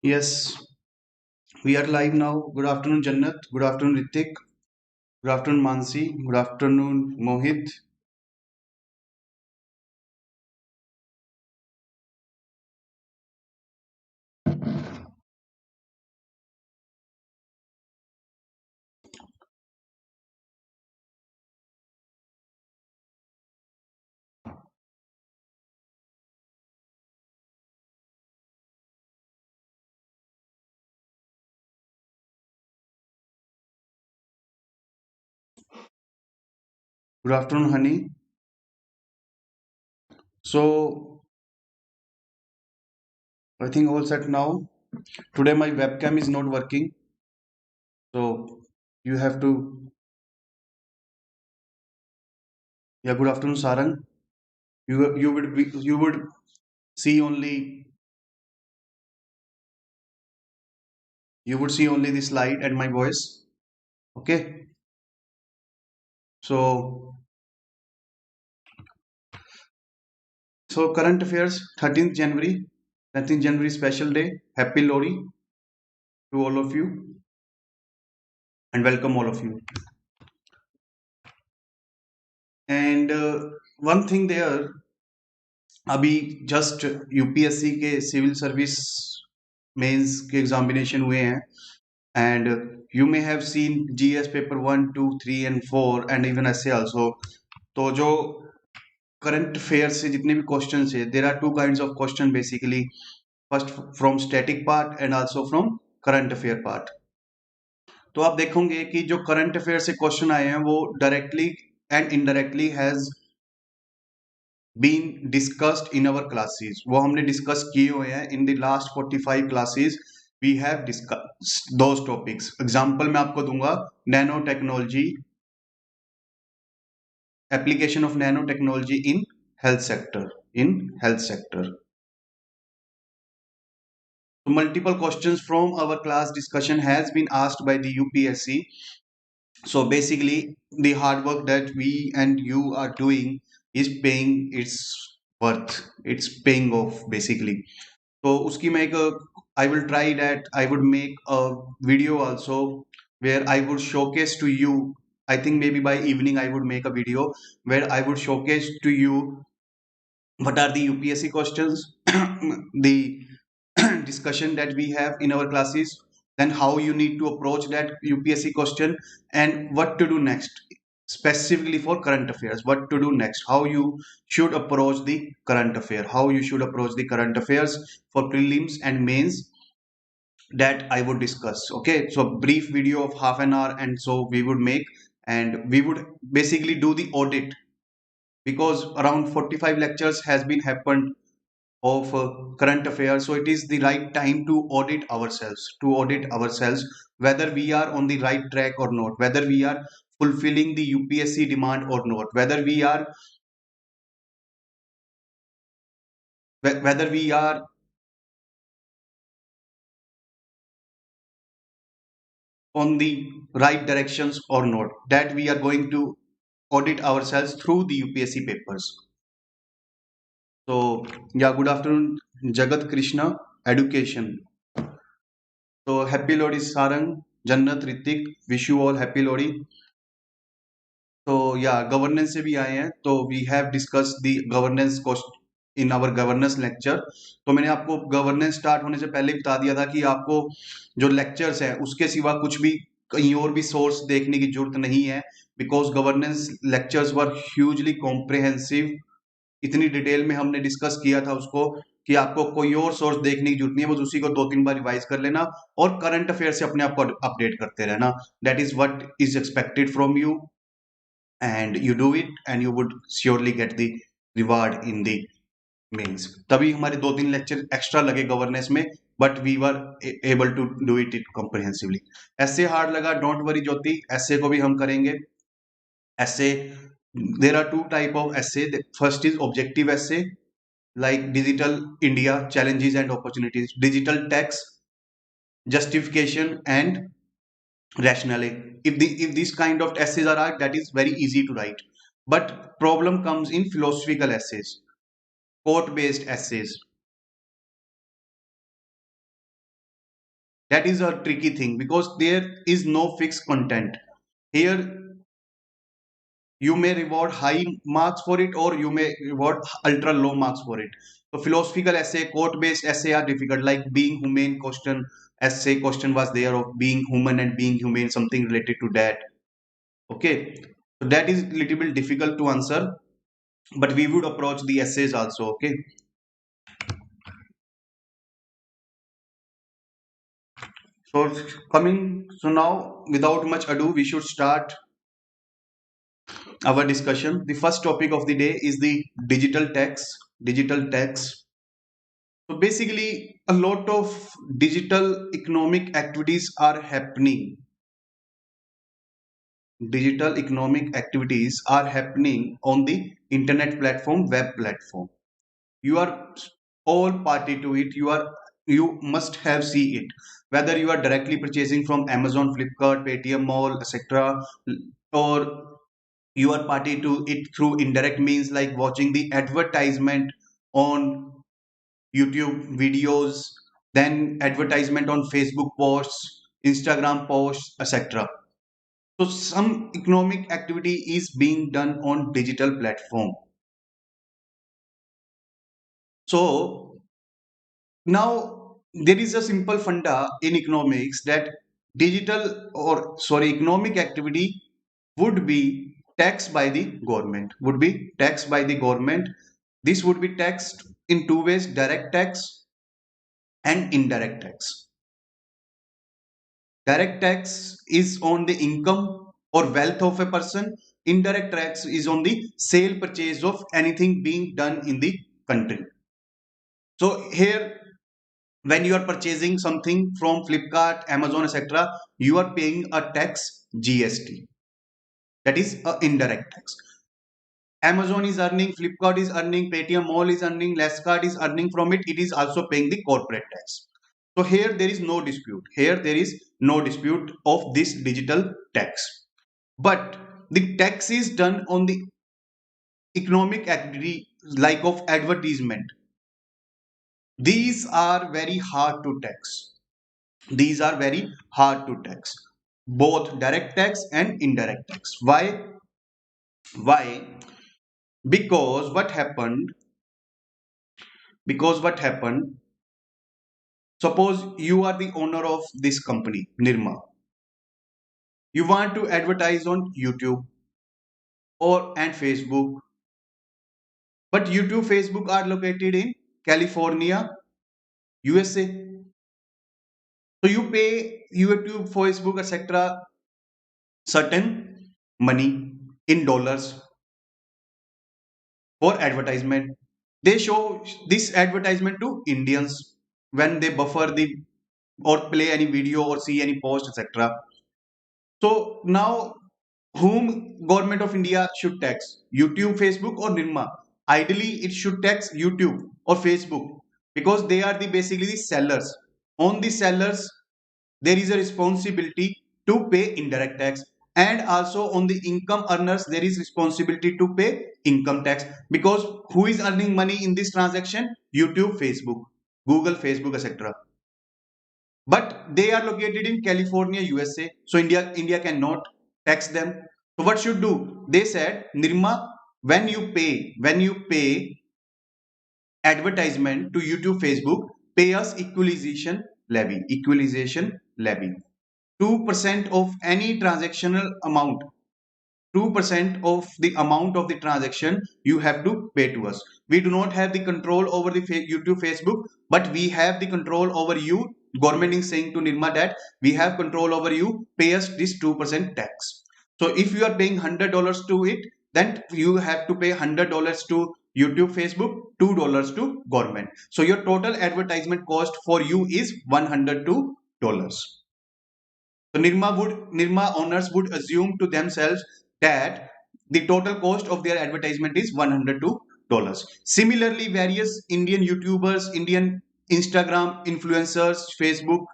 Yes, we are live now. Good afternoon, Jannat. Good afternoon, Ritik. Good afternoon, Mansi. Good afternoon, Mohit. Good afternoon, Honey. So, I think all set now. Today, my webcam is not working. So, you have to. Yeah, good afternoon, Sarang. You would see only the slide and my voice. Okay. So, current affairs, 13th January, 13th January special day. Happy Lori to all of you and welcome all of you. And one thing there, अभी just UPSC के civil service mains के examination हुए हैं and you may have seen GS paper 1 2 3 and 4 and even essay also. तो जो current affairs से जितने भी क्वेश्चन है, there are two kinds of question basically. First from static part and also from current affair part. तो आप देखोगे कि जो करंट अफेयर से क्वेश्चन आए हैं वो directly and indirectly has been discussed in our classes. वो हमने डिस्कस किए हुए हैं in the last 45 classes. We have discussed those topics. Example मैं आपको दूंगा, nano technology, application of nanotechnology in health sector. So multiple questions from our class discussion has been asked by the UPSC. So basically the hard work that we and you are doing is paying its worth. It's paying off basically. तो उसकी मैं एक I will try that I would make a video also where I would showcase to you. I think maybe by evening I would make a video where I would showcase to you what are the UPSC questions, the discussion that we have in our classes, then how you need to approach that UPSC question, and what to do next, specifically for current affairs. What to do next, how you should approach the current affair, how you should approach the current affairs for prelims and mains, that I would discuss. Okay, so brief video of half an hour, and so we would make, and we would basically do the audit, because around 45 lectures has been happened of current affairs. So it is the right time to audit ourselves whether we are on the right track or not, whether we are fulfilling the UPSC demand or not, whether we are on the right directions or not, that we are going to audit ourselves through the UPSC papers. So yeah, good afternoon, Jagat Krishna, education. So happy Lodi Sarang, Jannat, Ritik, wish you all happy Lodi. तो या governance से भी आए हैं, तो we have discuss the governance in our governance lecture. तो मैंने आपको गवर्नेंस स्टार्ट होने से पहले बता दिया था कि आपको जो लेक्चर्स है उसके सिवा कुछ भी कहीं और भी सोर्स देखने की जरूरत नहीं है, because governance lectures were hugely comprehensive. इतनी डिटेल में हमने डिस्कस किया था उसको कि आपको कोई और सोर्स देखने की जरूरत नहीं है, बस उसी को 2 3 बार रिवाइज कर लेना और करंट अफेयर से अपने आप को अपडेट करते रहना. That is what is expected from you, and you do it and you would surely get the reward in the means. तभी हमारे 2 3 लेक्चर एक्स्ट्रा लगे गवर्नेंस में, but we were able to do it comprehensively. ऐसे hard लगा, don't worry Jyoti, ऐसे को भी हम करेंगे. ऐसे there are two type of essay. The first is objective essay, like digital India challenges and opportunities, digital tax, justification and rationale. If these kind of essays are asked, that is very easy to write. But problem comes in philosophical essays, quote based essays. That is a tricky thing because there is no fixed content. Here you may reward high marks for it or you may reward ultra low marks for it. So philosophical essay, quote based essay are difficult, like being humane question essay question was there of being human and being humane, something related to that. Okay, so that is little bit difficult to answer, but we would approach the essays also. Okay, so coming, so now without much ado, we should start our discussion. The first topic of the day is the digital tax. Digital tax. So basically, a lot of digital economic activities are happening. Digital economic activities are happening on the internet platform, web platform. You are all party to it. You must have see it. Whether you are directly purchasing from Amazon, Flipkart, Paytm Mall, etc., or you are party to it through indirect means like watching the advertisement on YouTube videos, then advertisement on Facebook posts, Instagram posts, etc. So some economic activity is being done on digital platform. So now there is a simple funda in economics that economic activity would be taxed by the government. Would be taxed by the government. This would be taxed in two ways: direct tax and indirect tax. Direct tax is on the income or wealth of a person. Indirect tax is on the sale purchase of anything being done in the country. So here, when you are purchasing something from Flipkart, Amazon, etc., you are paying a tax, GST. That is a indirect tax. Amazon is earning, Flipkart is earning, Paytm Mall is earning, Lesscard is earning from it. It is also paying the corporate tax. So here there is no dispute. Here there is no dispute of this digital tax. But the tax is done on the economic activity like of advertisement. These are very hard to tax. These are very hard to tax. Both direct tax and indirect tax. Why? Why? Because what happened? Because what happened? Suppose you are the owner of this company, Nirma. You want to advertise on YouTube or and Facebook, but YouTube, Facebook are located in California, USA. So you pay YouTube, Facebook, etc. certain money in dollars for advertisement. They show this advertisement to Indians when they buffer the or play any video or see any post, etc. So now, whom government of India should tax? YouTube, Facebook, or Nirma? Ideally, it should tax YouTube or Facebook because they are the basically the sellers. On the sellers, there is a responsibility to pay indirect tax, and also on the income earners there is responsibility to pay income tax because who is earning money in this transaction? YouTube, Facebook, Google, Facebook, etc. But they are located in California, USA. So India cannot tax them. So what should do? They said, Nirma, when you pay advertisement to YouTube, Facebook, pay us equalization levy. Equalization levy. 2% of any transactional amount, 2% of the amount of the transaction you have to pay to us. We do not have the control over the YouTube, Facebook, but we have the control over you. Government is saying to Nirma that we have control over you, pay us this 2% tax. So if you are paying $100 to it, then you have to pay $100 to YouTube, Facebook, $2 to government. So your total advertisement cost for you is $102. So Nirma owners would assume to themselves that the total cost of their advertisement is $102. Similarly, various Indian YouTubers, Indian Instagram influencers, Facebook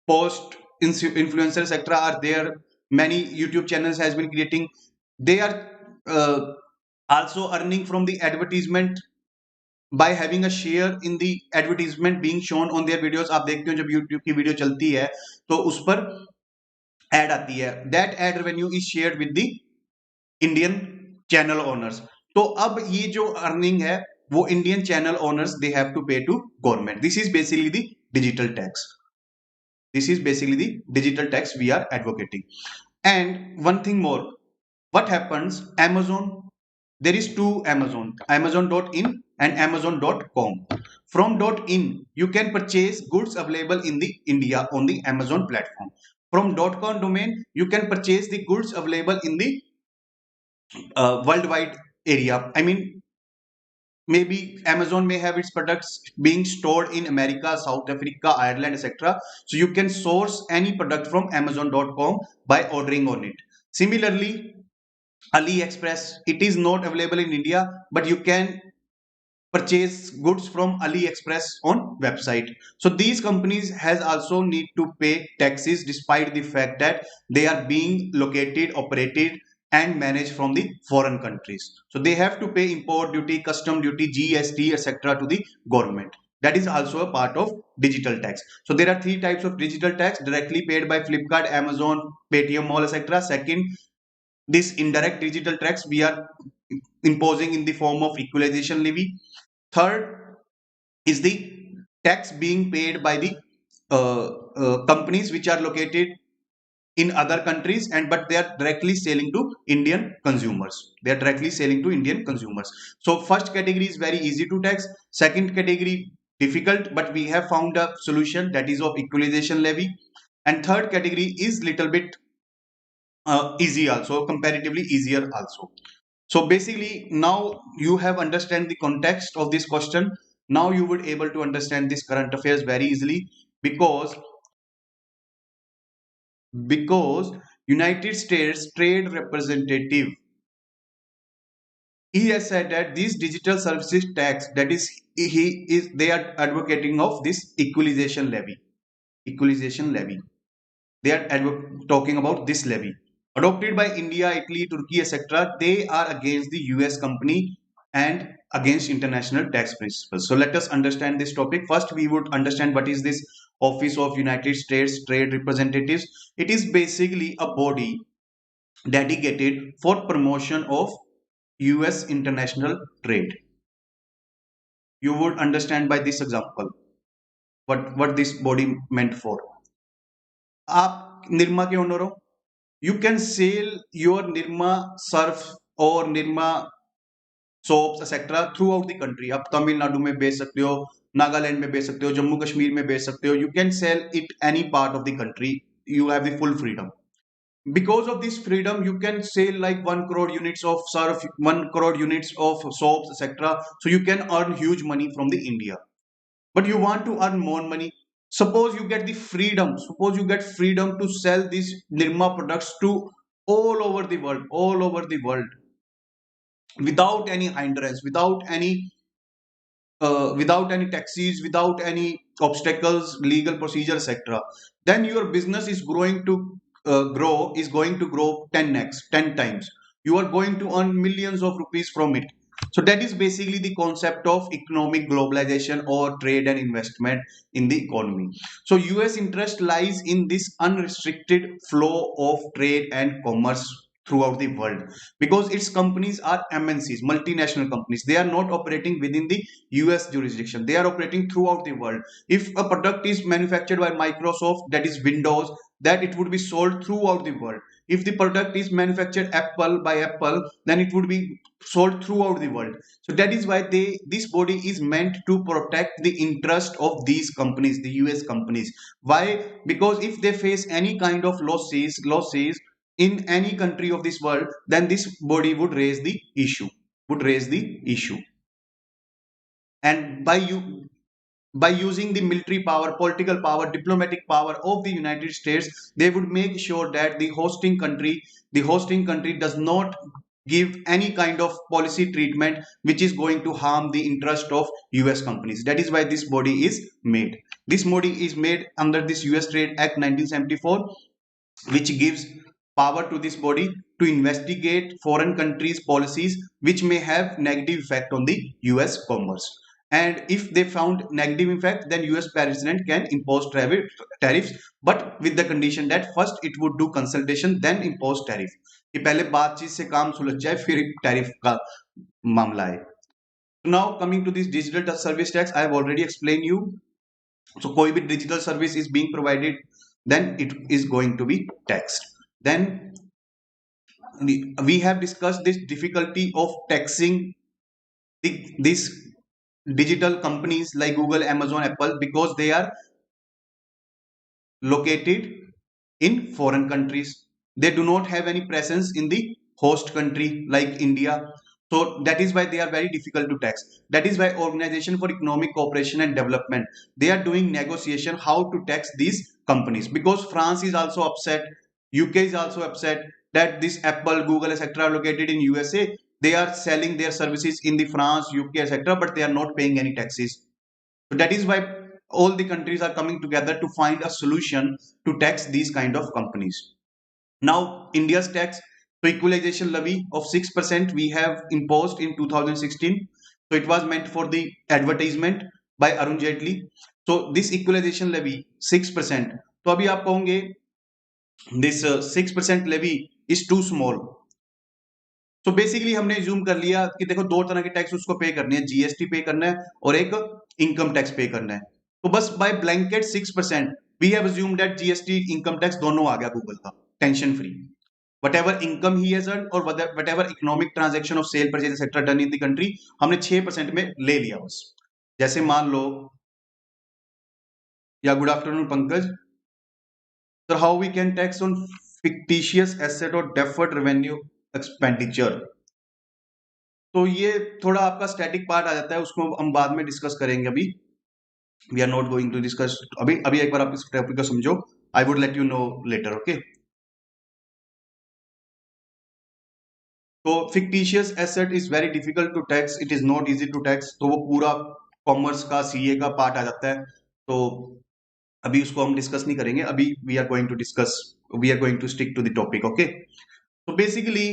post influencers, etc. are there. Many YouTube channels has been creating. They are also earning from the advertisement by having a share in the advertisement being shown on their videos. आप देखते हो जब YouTube की video चलती है तो उस पर एड आती है, that ad revenue is shared with the Indian channel owners. तो अब ये जो अर्निंग है वो Indian channel owners they have to pay to government. This is basically the digital tax. This is basically the digital tax we are advocating. And one thing more, what happens? Amazon, there is two Amazon, Amazon.in and Amazon.com. From .in you can purchase goods available in the India on the Amazon platform. From .com domain you can purchase the goods available in the worldwide area. I mean, maybe Amazon may have its products being stored in America, South Africa, Ireland, etc. So you can source any product from Amazon.com by ordering on it. Similarly, AliExpress, it is not available in India, but you can purchase goods from AliExpress on website. So these companies has also need to pay taxes despite the fact that they are being located, operated and managed from the foreign countries. So they have to pay import duty, custom duty, GST, etc. to the government. That is also a part of digital tax. So there are three types of digital tax: directly paid by Flipkart, Amazon, Paytm Mall, etc. Second, this indirect digital tax we are imposing in the form of equalization levy. Third is the tax being paid by the companies which are located in other countries and but they are directly selling to Indian consumers. They are directly selling to Indian consumers. So first category is very easy to tax. Second category difficult, but we have found a solution, that is of equalization levy. And third category is little bit easy also, comparatively easier also. So basically now you have understand the context of this question. Now you would able to understand this current affairs very easily, because United States Trade Representative, he has said that this digital services tax, that is they are advocating of this equalization levy. They are talking about this levy adopted by India, Italy, Turkey, etc. They are against the US company and against international tax principles. So let us understand this topic. First, we would understand what is this Office of United States Trade Representatives. It is basically a body dedicated for promotion of US international trade. You would understand by this example what this body meant for. आप निरमा के owner हो, you can sell your Nirma surf or Nirma soaps etc. throughout the country. आप तमिलनाडु में बेच सकते हो, नागालैंड में बेच सकते हो, जम्मू कश्मीर में बेच सकते हो. You can sell it any part of the country. You have the full freedom. Because of this freedom, you can sell like 1 crore units of surf, 1 crore units of soaps etc. So you can earn huge money from the India. But you want to earn more money. Suppose you get the freedom. Suppose you get freedom to sell these Nirma products to all over the world, without any hindrance, without any taxes, without any obstacles, legal procedure, etc. Then your business is going to grow 10x, 10 times. You are going to earn millions of rupees from it. So that is basically the concept of economic globalization or trade and investment in the economy. So US interest lies in this unrestricted flow of trade and commerce throughout the world, because its companies are MNCs, multinational companies. They are not operating within the US jurisdiction. They are operating throughout the world. If a product is manufactured by Microsoft, that is Windows, that it would be sold throughout the world. If the product is manufactured by Apple, then it would be sold throughout the world. So that is why this body is meant to protect the interest of these companies, the US companies. Why? Because if they face any kind of losses in any country of this world, then this body would raise the issue. And by using the military power, political power, diplomatic power of the United States, they would make sure that the hosting country does not give any kind of policy treatment which is going to harm the interest of US companies. That is why this body is made. This body is made under this US Trade Act 1974, which gives power to this body to investigate foreign countries' policies which may have negative effect on the US commerce. and if they found negative effect, then US president can impose tariffs, but with the condition that first it would do consultation, then impose tariff. कि पहले बातचीत से काम सुलझ जाए, फिर tariff का मामला है. Now coming to this digital service tax, I have already explained you. So कोई भी digital service is being provided, then it is going to be taxed. Then we have discussed this difficulty of taxing these digital companies like Google, Amazon, Apple, because they are located in foreign countries. They do not have any presence in the host country like India. So that is why they are very difficult to tax. That is why Organization for Economic Cooperation and Development, they are doing negotiation how to tax these companies, because France is also upset, UK is also upset that this Apple, Google, etc. are located in USA. They are selling their services in the France, UK, etc. but they are not paying any taxes. So that is why all the countries are coming together to find a solution to tax these kind of companies. Now, India's tax, so equalization levy of 6% we have imposed in 2016. So it was meant for the advertisement by Arun Jaitley. So this equalization levy 6%. तो अभी आप कहोगे this 6% levy is too small. तो basically हमने ज्यूम कर लिया कि देखो दो तरह के टैक्स उसको पे करने हैं, जीएसटी पे करना है और एक इनकम टैक्स पे करना है. तो बस by blanket 6% we have assumed that GST income tax दोनों आ गया गूगल का, tension free. whatever income he has earned or whatever economic transaction of sale purchase etc done in the country, हमने 6% में ले लिया बस. जैसे मान लो, या good afternoon Pankaj sir, how we can tax on fictitious asset और deferred revenue expenditure. तो ये थोड़ा आपका स्टैटिक पार्ट आ जाता है, उसको हम बाद में डिस्कस करेंगे. अभी we are not going to discuss. अभी अभी एक बार आप इस टॉपिक को समझो. I would let you know later. Okay. तो fictitious asset is very difficult to tax, it is not easy to tax. तो वो पूरा कॉमर्स का सीए का पार्ट आ जाता है. तो अभी उसको हम डिस्कस नहीं करेंगे. अभी we are going to discuss, we are going to stick to the topic. Okay. तो बेसिकली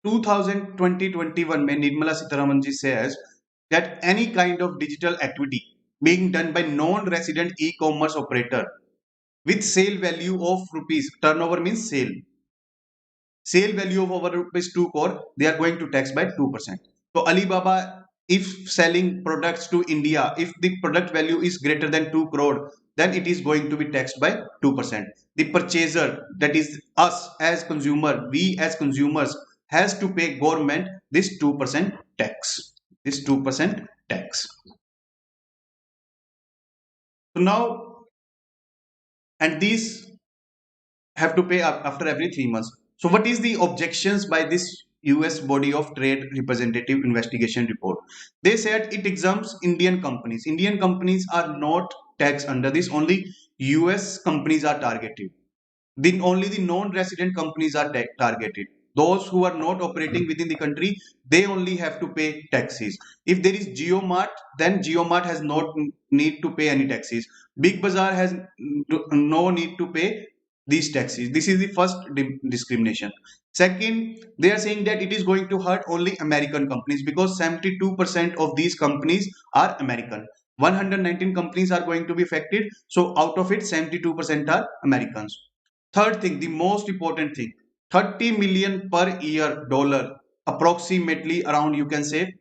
2020-21 में निर्मला सीतारमन जी says that any kind of digital activity being done by non-resident e-commerce operator with sale value of rupees, turnover means sale value of over rupees 2 crore, they are going to tax by 2%. So Alibaba, if selling products to India, if the product value is greater than 2 crore, then it is going to be taxed by 2%. The purchaser, that is us as consumer, we as consumers, has to pay government this 2% tax. This 2% tax. So now, and these have to pay after every 3 months. So what is the objections by this US body of trade representative investigation report? They said it exempts Indian companies. Indian companies are not taxed under this. Only US companies are targeted. Then only the non-resident companies are targeted. Those who are not operating within the country, they only have to pay taxes. If there is GeoMart, then GeoMart has not need to pay any taxes. Big Bazaar has no need to pay these taxes. This is the first discrimination. Second, they are saying that it is going to hurt only American companies because 72% of these companies are American. 119 companies are going to be affected. So out of it, 72% are Americans. Third thing, the most important thing, 30 million per year dollar, approximately around you can say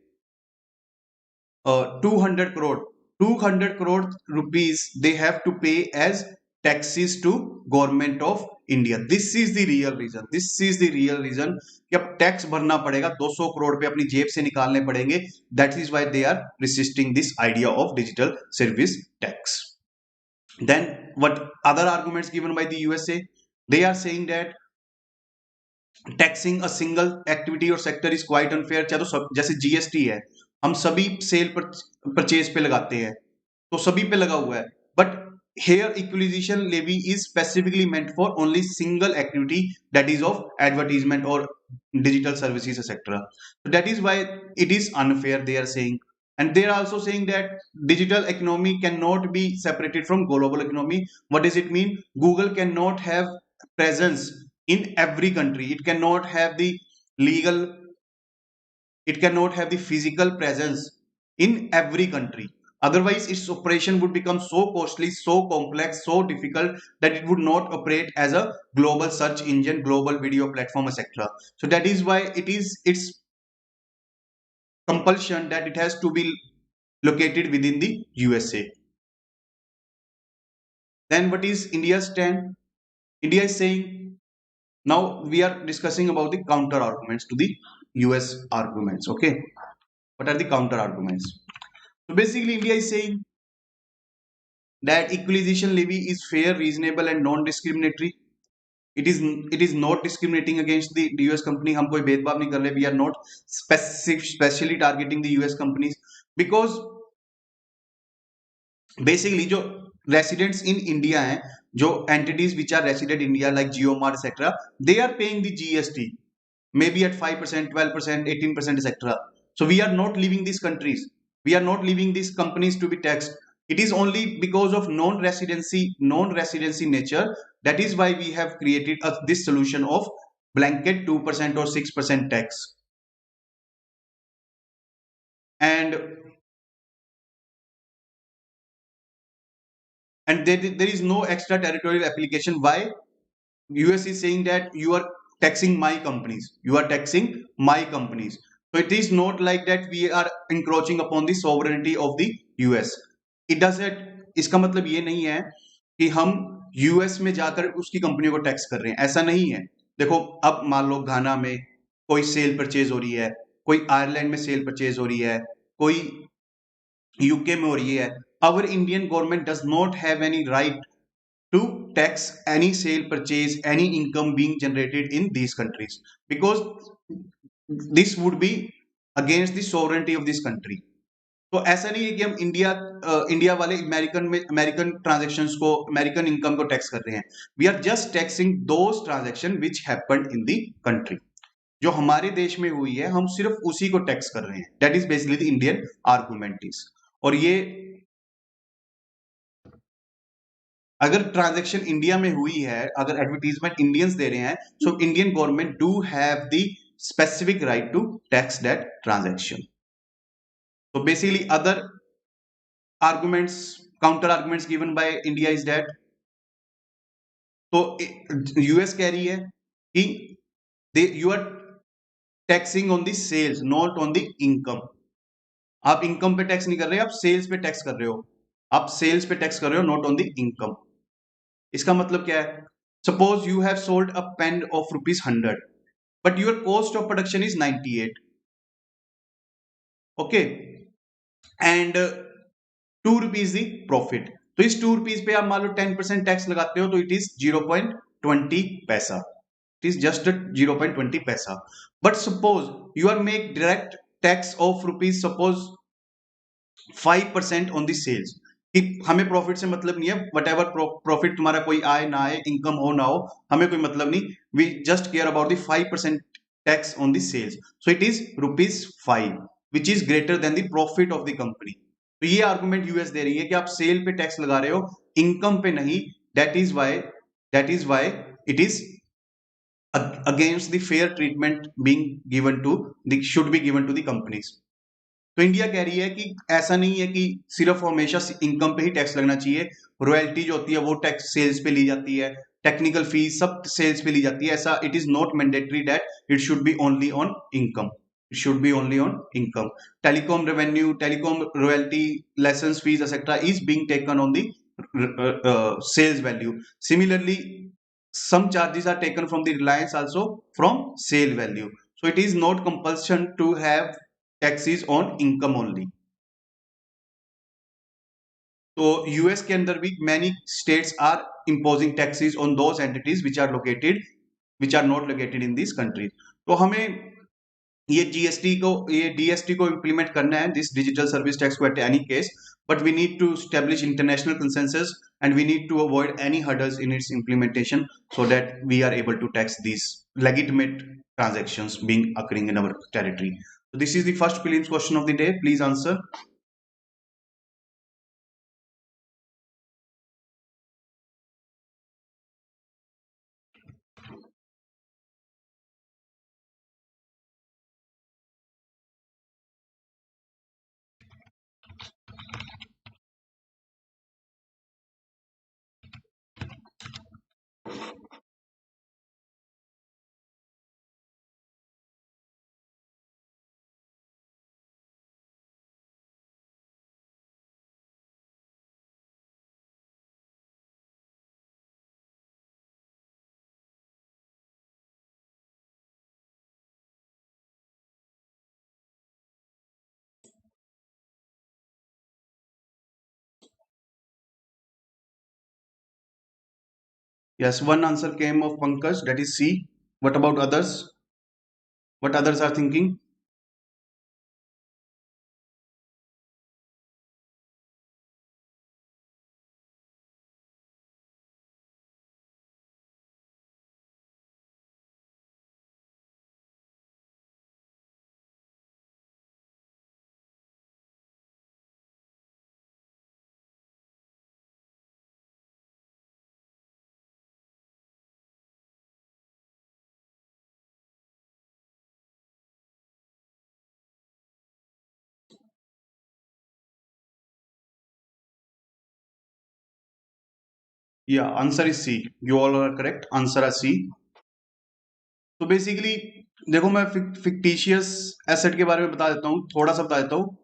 200 crore. 200 crore rupees they have to pay as taxes to government of India. This is the real reason. This is the real reason कि अब tax भरना पड़ेगा, 200 करोड़ पे अपनी जेब से निकालने पड़ेंगे. That is why they are resisting this idea of digital service tax. Then what other arguments given by the USA? They are saying that taxing a single activity और सेक्टर इज क्वाइट अनफेयर. चाहे तो सब, जैसे GST है, हम सभी cell purchase पे लगाते हैं, तो सभी पे लगा हुआ है. But here equalization levy is specifically meant for only single activity, that is of advertisement or digital services etc. So that is why it is unfair, they are saying. And they are also saying that digital economy cannot be separated from global economy. What does it mean? Google cannot have presence in every country. It cannot have the legal, it cannot have the physical presence in every country. Otherwise, its operation would become so costly, so complex, so difficult that it would not operate as a global search engine, global video platform, etc. So that is why it is its compulsion that it has to be located within the USA. Then what is India's stand? India is saying, now we are discussing about the counter arguments to the US arguments. Okay, what are the counter arguments? So basically, India is saying that equalization levy is fair, reasonable, and non-discriminatory. It is not discriminating against the US company. हम कोई भेदभाव नहीं कर रहे. We are not specially targeting the US companies because basically जो residents in India हैं, जो entities which are resident in India like JioMart etc. they are paying the GST maybe at 5%, 12%, 18% etc. So we are not leaving these countries. We are not leaving these companies to be taxed. It is only because of non-residency nature. That is why we have created this solution of blanket 2% or 6% tax. And there is no extraterritorial application. Why? US is saying that you are taxing my companies. You are taxing my companies. So it is not like that we are encroaching upon the sovereignty of the US. It doesn't. इसका मतलब ये नहीं है कि हम US में जाकर उसकी कंपनियों को टैक्स कर रहे हैं. ऐसा नहीं है. देखो अब मान लो घाना में कोई सेल परचेज हो रही है, कोई आयरलैंड में सेल परचेज हो रही है, कोई यूके में हो रही है. Our Indian government does not have any right to tax any sale purchase, any income being generated in these countries, because this would be against the sovereignty of this country. तो ऐसा नहीं है कि हम इंडिया वाले American transactions को, American income को tax कर रहे हैं. We are just taxing those transaction which happened in the country. जो हमारे देश में हुई है हम सिर्फ उसी को टैक्स कर रहे हैं. That is basically the Indian argument is. और ये अगर ट्रांजैक्शन इंडिया में हुई है, अगर एडवर्टीजमेंट इंडियंस दे रहे हैं, so Indian government do have the specific right to tax that transaction. So basically, other arguments, counter arguments given by India is that, तो यूएस कह रही है कि you are taxing on the sales, not on the income. आप income पे tax नहीं कर रहे, आप सेल्स पे टैक्स कर रहे हो. आप सेल्स पे टैक्स कर रहे हो, नॉट ऑन द इनकम. इसका मतलब क्या है? Suppose you have sold a pain of ₹100, but your cost of production is 98. Okay, and ₹2 the profit. तो इस ₹2 पे आप मान लो 10% टैक्स लगाते हो, तो इट इज 0.20 पैसा. It is just 0.20 paisa. But suppose you are make direct tax of rupees suppose 5% on the sales. कि हमें प्रॉफिट से मतलब नहीं है. वट एवर प्रॉफिट तुम्हारा कोई आए ना आए, इनकम हो ना हो, हमें कोई मतलब नहीं. We just care about the 5% tax on the sales. So it is ₹5 which is greater than the profit of the company. तो ये आर्गुमेंट यूएस दे रही है कि आप सेल पे टैक्स लगा रहे हो, इनकम पे नहीं. That is why it is against the fair treatment being given to the should be given to the companies. तो इंडिया कह रही है कि ऐसा नहीं है कि सिर्फ हमेशा इनकम पे ही टैक्स लगना चाहिए. रॉयल्टी जो होती है वो टैक्स सेल्स पे ली जाती है, टेक्निकल फीस सब सेल्स पे ली जाती है. ऐसा it is not mandatory that it should B only on income. It should be only on income. Telecom revenue, telecom royalty, license fees, etc. is being taken on the sales value. Similarly, some charges are taken from the reliance also from sale value. So it is not compulsion to have taxes on income only. तो US के अंदर भी many states are imposing taxes on those entities which are not located in these countries. तो हमें ये DST को implement करना है, दिस डिजिटल सर्विस टैक्स को at any case. But we need to establish international consensus and we need to avoid any hurdles in its implementation so that we are able to tax these legitimate transactions being occurring in our territory. So this is the first prelims question of the day. Please answer. Yes, one answer came of Pankaj, that is C. What about others? What others are thinking? Yeah, answer is C. You all are correct. Answer is C. तो basically देखो मैं fictitious asset के बारे में बता देता हूँ, थोड़ा सा बता देता हूँ,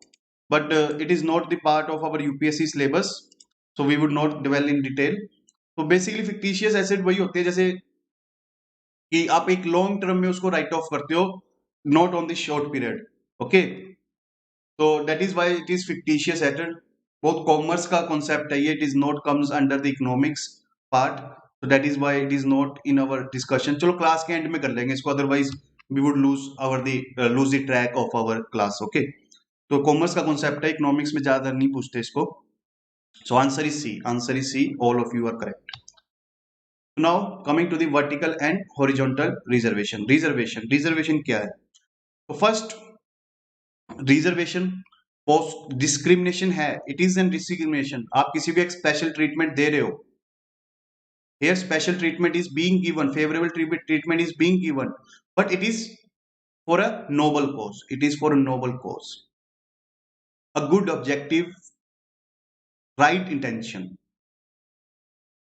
but it is not the part of our UPSC syllabus, so we would not dwell in detail. तो बेसिकली फिक्टिशियस एसेट वही होते हैं जैसे कि आप एक लॉन्ग टर्म में उसको राइट ऑफ करते हो, not on the short period. Okay, तो that is why it is fictitious asset. बहुत कॉमर्स का कॉन्सेप्ट है ये, it is not comes under the economics part, so that is why it is not in our discussion. चलो class के and में कर लेंगे इसको, otherwise we would lose the track of our class. Okay, तो commerce का concept है, economics में ज्यादा नहीं पूछते इसको. So answer is C. Answer is C. All of you are correct. Now coming to the vertical and horizontal reservation. Reservation क्या है? तो फर्स्ट, रिजर्वेशन पोस्ट डिस्क्रिमिनेशन है. It is an discrimination. आप किसी भी एक स्पेशल ट्रीटमेंट दे रहे हो, here special treatment is being given, favorable treatment is being given, but it is for a noble cause. It is for a noble cause, a good objective, right intention.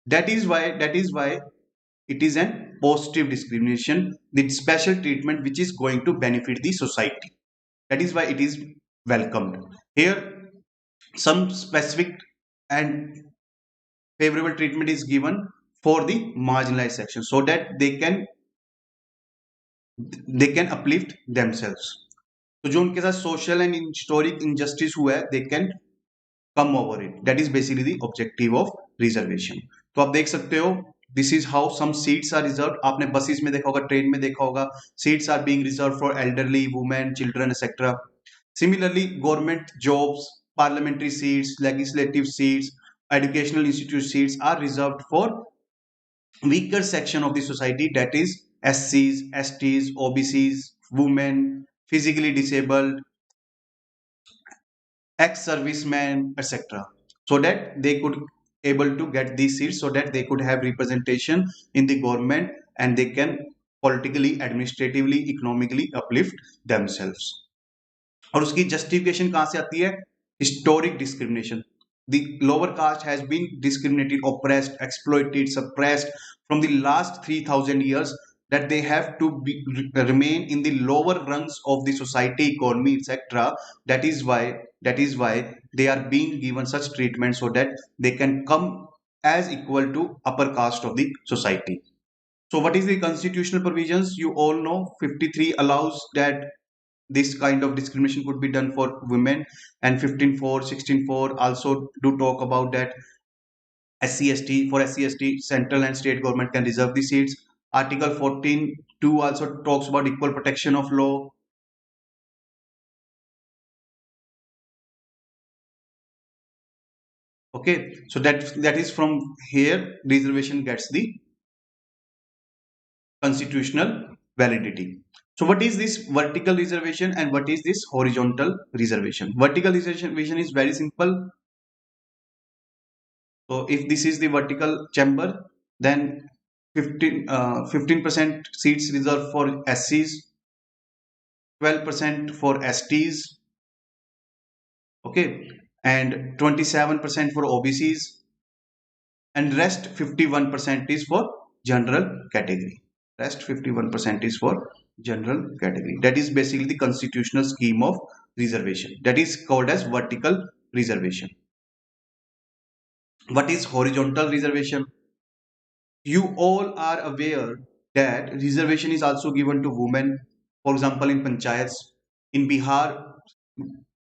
That is why it is an positive discrimination, the special treatment which is going to benefit the society. That is why it is welcomed. Here some specific and favorable treatment is given for the marginalized section so that they can uplift themselves. तो जो उनके साथ social and historic injustice हुआ है, they can come over it. That is basically the objective of reservation. तो आप देख सकते हो, this is how some seats are reserve. आपने बसेस में देखा होगा, ट्रेन में देखा होगा, seats are being reserve for elderly, women, children etcetera. Similarly government jobs, parliamentary seats, legislative seats, educational institute seats are reserved for weaker section of the society, that is SCs, STs, OBCs, women, physically disabled, ex-servicemen, etc. So that they could able to get these seats, so that they could have representation in the government and they can politically, administratively, economically uplift themselves. और उसकी justification कहां से आती है? Historic discrimination. The lower caste has been discriminated, oppressed, exploited, suppressed from the last 3000 years, that they have to remain in the lower rungs of the society, economy, etc. That is why they are being given such treatment so that they can come as equal to upper caste of the society. So what is the constitutional provisions? You all know 53 allows that this kind of discrimination could be done for women, and 15.4, 16.4 also do talk about that SC/ST, for SC/ST central and state government can reserve the seats. Article 14.2 also talks about equal protection of law. Okay, so that is from here reservation gets the constitutional validity. So what is this vertical reservation and what is this horizontal reservation? Vertical reservation is very simple. So if this is the vertical chamber, then 15% seats reserved for SCs, 12% for STs, okay, and 27% for OBCs, and rest 51% is for general category. Rest 51% is for general category. That is basically the constitutional scheme of reservation. That is called as vertical reservation. What is horizontal reservation? You all are aware that reservation is also given to women. For example, in panchayats, in Bihar,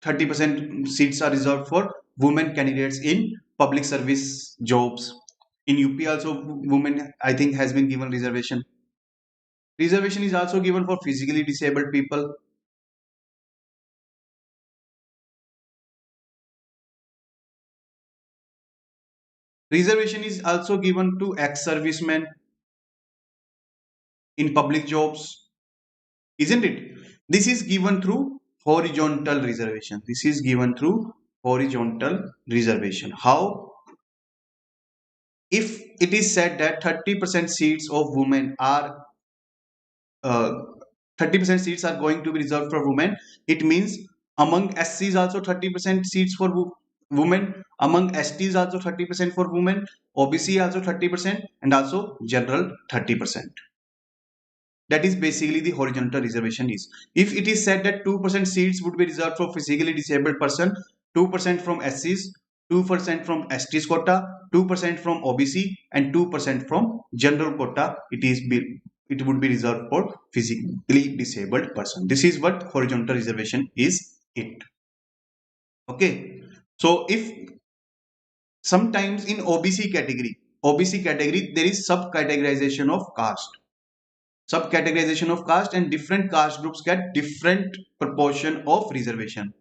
30% seats are reserved for women candidates in public service jobs. In UP also women I think has been given reservation. Reservation is also given for physically disabled people. Reservation is also given to ex-servicemen in public jobs, isn't it? This is given through horizontal reservation. This is given through horizontal reservation. How? If it is said that 30% seats of women are uh, 30% seats are going to be reserved for women, it means among SCs also 30% seats for women, among STs also 30% for women, OBC also 30%, and also general 30%. That is basically the horizontal reservation is. If it is said that 2% seats would be reserved for physically disabled person, 2% from SCs, 2% from STs quota, 2% from OBC, and 2% from general quota, it would be reserved for physically disabled person. This is what horizontal reservation is it. Okay. So if sometimes in OBC category, there is subcategorization of caste. Subcategorization of caste, and different caste groups get different proportion of reservation.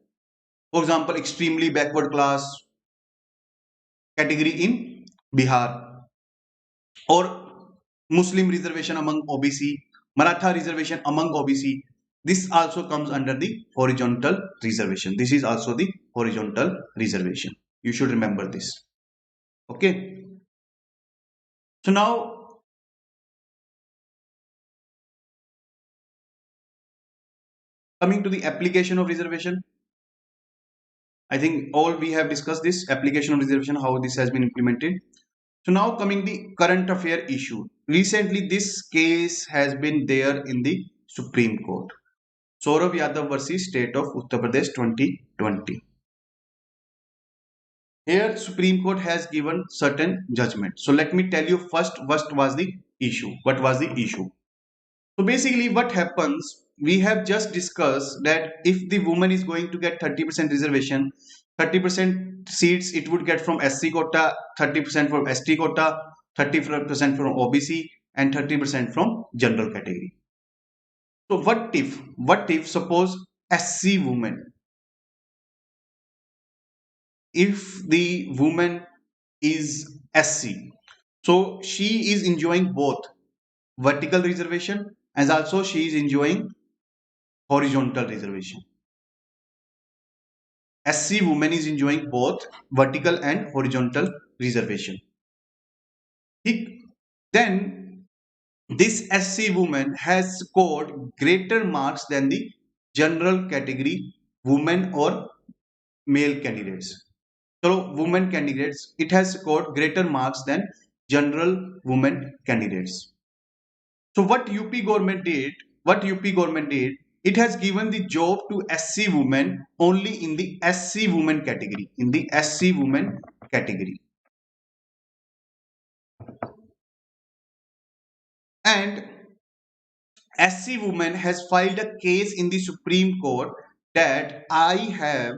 For example, extremely backward class category in Bihar, or Muslim reservation among OBC, Maratha reservation among OBC. This also comes under the horizontal reservation. This is also the horizontal reservation. You should remember this. Okay. So now coming to the application of reservation. I think all we have discussed this application of reservation, how this has been implemented. So now coming the current affair issue. Recently, this case has been there in the Supreme Court. Saurav Yadav versus State of Uttar Pradesh 2020. Here, Supreme Court has given certain judgment. So let me tell you first what was the issue. What was the issue? So basically what happens, we have just discussed that if the woman is going to get 30% reservation, 30% seats it would get from SC quota, 30% from ST quota, 30% from OBC, and 30% from general category. So what if suppose SC woman, if the woman is SC, so she is enjoying both vertical reservation as also she is enjoying horizontal reservation. SC woman is enjoying both vertical and horizontal reservation. Then this SC woman has scored greater marks than the general category women or male candidates. So women candidates, it has scored greater marks than general women candidates. So what UP government did, it has given the job to SC women only in the SC women category, And SC woman has filed a case in the Supreme Court that I have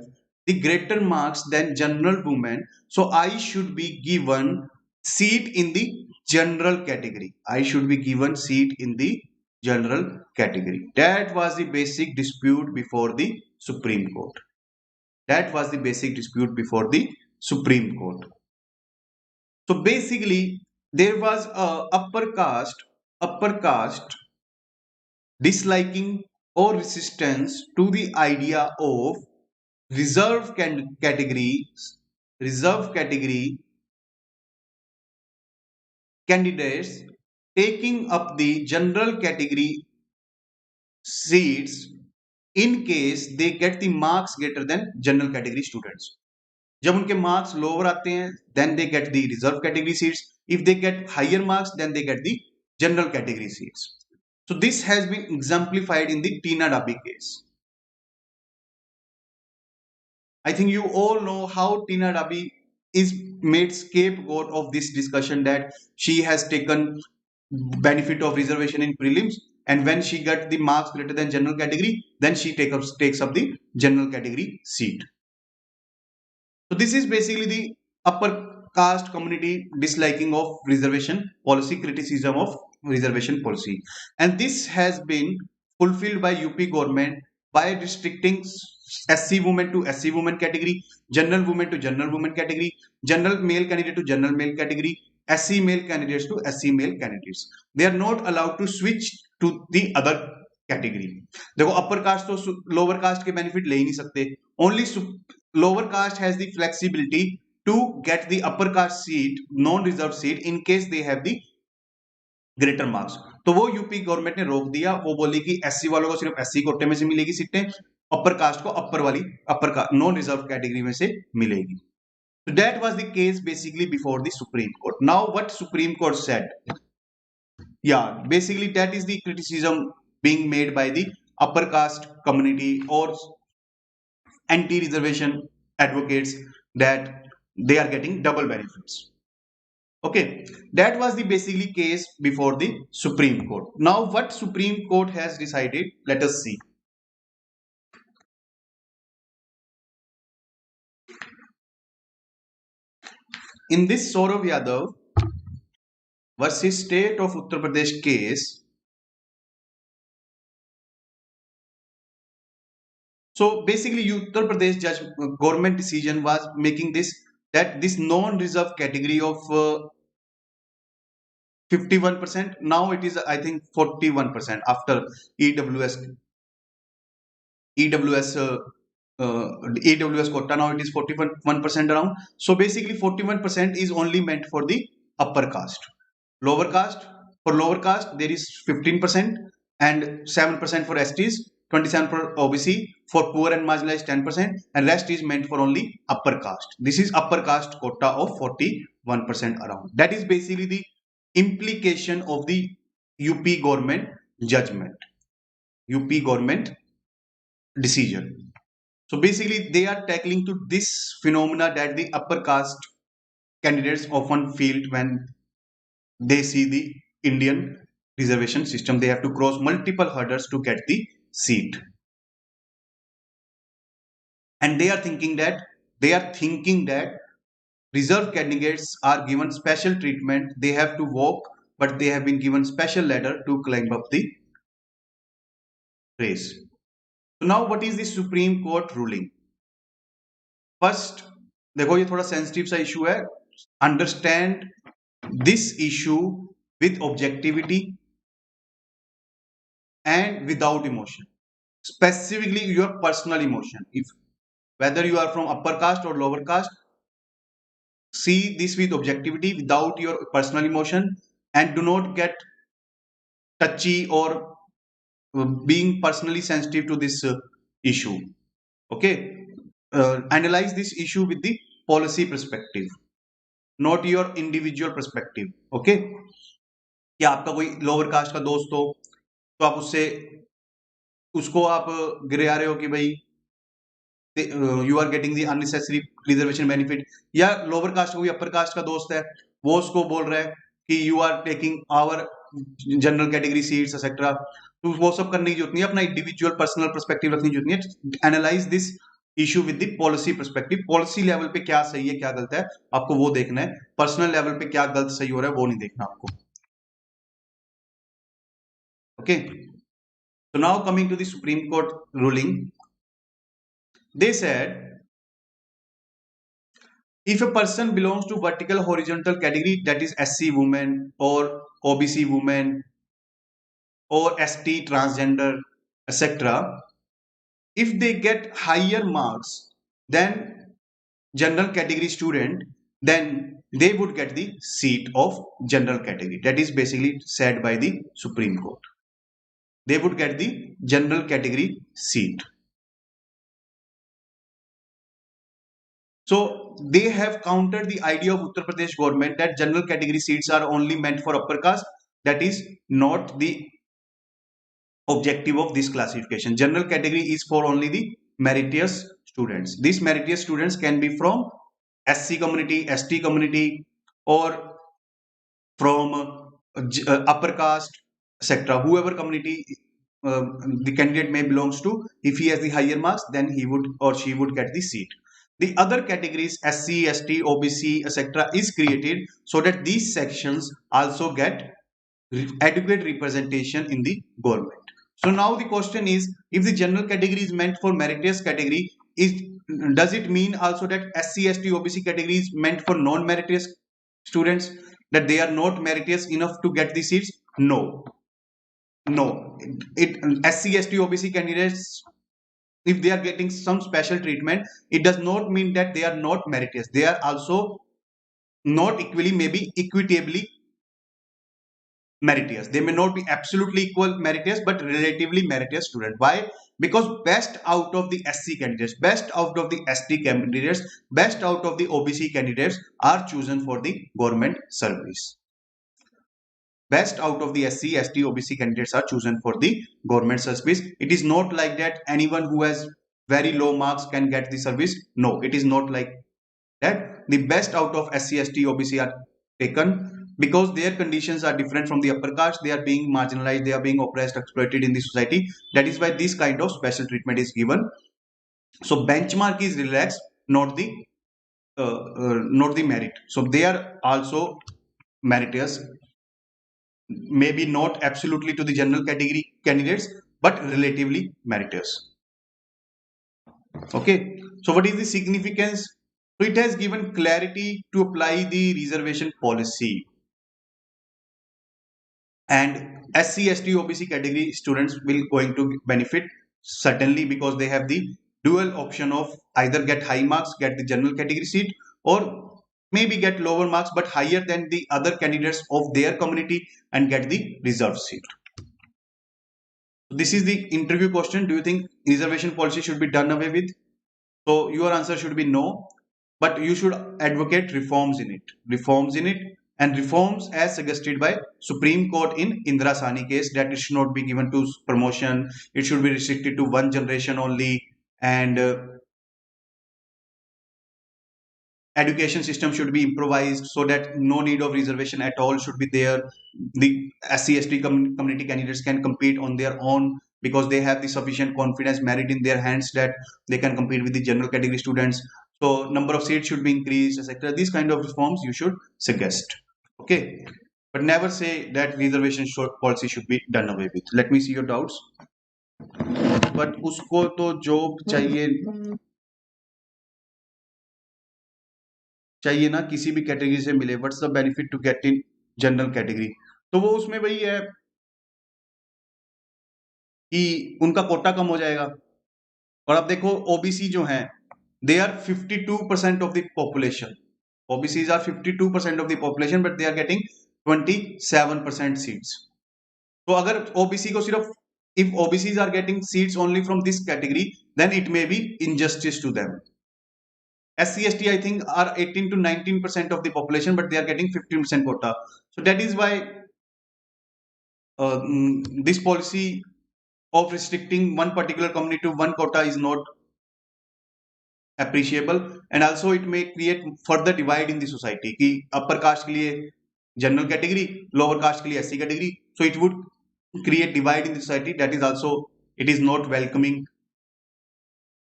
the greater marks than general women, so I should be given seat in the general category. I should be given seat in the general category. That was the basic dispute before the Supreme Court. So basically, there was a upper caste disliking or resistance to the idea of reserve categories, reserve category candidates taking up the general category seats in case they get the marks greater than general category students. जब उनके marks lower आते हैं, then they get the reserve category seats. If they get higher marks, then they get the general category seats. So this has been exemplified in the Tina Dabi case. I think you all know how Tina Dabi is made scapegoat of this discussion, that she has taken benefit of reservation in prelims, and when she got the marks greater than general category, then she takes up the general category seat. So this is basically the upper caste community disliking of reservation policy, criticism of reservation policy, and this has been fulfilled by UP government by restricting SC women to SC women category, general women to general women category, general male candidate to general male category, SC male candidates to SC male candidates. They are not allowed to switch to the other category. देखो upper caste तो lower caste के benefit ले ही नहीं सकते. Only lower caste has the flexibility to get the upper caste seat, non-reserved seat, in case they have the greater marks. तो वो UP government ने रोक दिया. वो बोली कि एससी वालों को सिर्फ एससी कोटे में से मिलेगी सीटें, अपर कास्ट को अपर नॉन रिजर्व कैटेगरी में से मिलेगी. So that was the case basically before the Supreme Court. Now what Supreme Court said? Yeah, basically that is the criticism being made by the upper caste community or anti-reservation advocates that they are getting double benefits. Okay, that was the basically case before the Supreme Court. Now what Supreme Court has decided, let us see. In this Saurav Yadav versus State of Uttar Pradesh case, so basically Uttar Pradesh judge government decision was making this, that this non-reserve category of 51%, now it is I think 41% after EWS quota. Now it is 41% around. So basically 41% is only meant for the upper caste. Lower caste, for lower caste there is 15% and 7% for STs, 27 for OBC, for poor and marginalized 10%, and rest is meant for only upper caste. This is upper caste quota of 41% around. That is basically the implication of the UP government judgment, UP government decision. So basically they are tackling to this phenomena that the upper caste candidates often feel when they see the Indian reservation system. They have to cross multiple hurdles to get the seat, and they are thinking that reserve candidates are given special treatment. They have to walk, but they have been given special ladder to climb up the race. So now what is the Supreme Court ruling? First, देखो ये थोड़ा sensitive सा issue है. Understand this issue with objectivity and without emotion, specifically your personal emotion. If whether you are from upper caste or lower caste, see this with objectivity without your personal emotion, and do not get touchy or being personally sensitive to this issue. Okay, analyze this issue with the policy perspective, not your individual perspective. Okay, कि आपका कोई lower caste का दोस्त हो तो आप उसको आप गिरा रहे हो कि भाई you are getting the unnecessary reservation benefit, या लोअर कास्ट का कोई अपर कास्ट का दोस्त है वो उसको बोल रहा है कि you are taking our general category seats etcetera. तो वो सब करने की जरूरत नहीं है, अपना इंडिविजुअल पर्सनल पर्सपेक्टिव रखने की जरूरत नहीं है. Analyse this issue with the policy perspective. Policy level पे क्या सही है क्या गलत है आपको वो देखना है, पर्सनल लेवल पे क्या गलत सही हो रहा है वो नहीं देखना आपको. Okay, so now coming to the Supreme Court ruling, they said if a person belongs to vertical horizontal category, that is SC women or OBC women or ST transgender etc., if they get higher marks than general category student, then they would get the seat of general category. That is basically said by the Supreme Court. They would get the general category seat. So they have countered the idea of Uttar Pradesh government that general category seats are only meant for upper caste. That is not the objective of this classification. General category is for only the meritorious students. These meritorious students can be from SC community, ST community, or from upper caste, etc. Whoever community the candidate may belongs to, if he has the higher marks, then he would or she would get the seat. The other categories SC, ST, OBC, etc. is created so that these sections also get adequate representation in the government. So now the question is, if the general category is meant for meritorious category, does it mean also that SC, ST, OBC category is meant for non-meritorious students, that they are not meritorious enough to get the seats? No, no. SC, ST, OBC candidates, if they are getting some special treatment, it does not mean that they are not meritorious. They are also not equally, maybe equitably meritorious. They may not be absolutely equal meritorious, but relatively meritorious student. Why? Because best out of the SC candidates, best out of the ST candidates, best out of the OBC candidates are chosen for the government service. Best out of the SC, ST, OBC candidates are chosen for the government service. It is not like that anyone who has very low marks can get the service. No, it is not like that. The best out of SC, ST, OBC are taken because their conditions are different from the upper caste. They are being marginalized, they are being oppressed, exploited in the society. That is why this kind of special treatment is given. So benchmark is relaxed, not the merit. So they are also meritorious, maybe not absolutely to the general category candidates, but relatively meritorious. Okay, so what is the significance? So it has given clarity to apply the reservation policy, and SC, ST, OBC category students will going to benefit certainly, because they have the dual option of either get high marks, get the general category seat, or maybe get lower marks but higher than the other candidates of their community and get the reserved seat. This is the interview question. Do you think reservation policy should be done away with? So your answer should be no, but you should advocate reforms in it. Reforms in it, and reforms as suggested by Supreme Court in Indira Sani case, that it should not be given to promotion. It should be restricted to one generation only, and education system should be improvised so that no need of reservation at all should be there. The SC, ST community candidates can compete on their own because they have the sufficient confidence, merit in their hands, that they can compete with the general category students. So number of seats should be increased, etc. These kind of reforms you should suggest. Okay, but never say that reservation policy should be done away with. Let me see your doubts. But usko to job चाहिए ना, किसी भी category से मिले. What's the benefit to get in general category? तो वो उसमें वही है कि उनका कोटा कम हो जाएगा. और अब देखो ओबीसी जो हैं, they are 52% of the population. OBCs are 52% of the population, but they are getting 27% seats. तो अगर OBC को सिर्फ, if OBCs are getting seats only from this category, then it may be injustice to them. SC, ST, I think, are 18 to 19% of the population, but they are getting 15% quota. So that is why this policy of restricting one particular community to one quota is not appreciable, and also it may create further divide in the society कि upper caste के लिए general category, lower caste के लिए SC category. So it would create divide in the society. That is also, it is not welcoming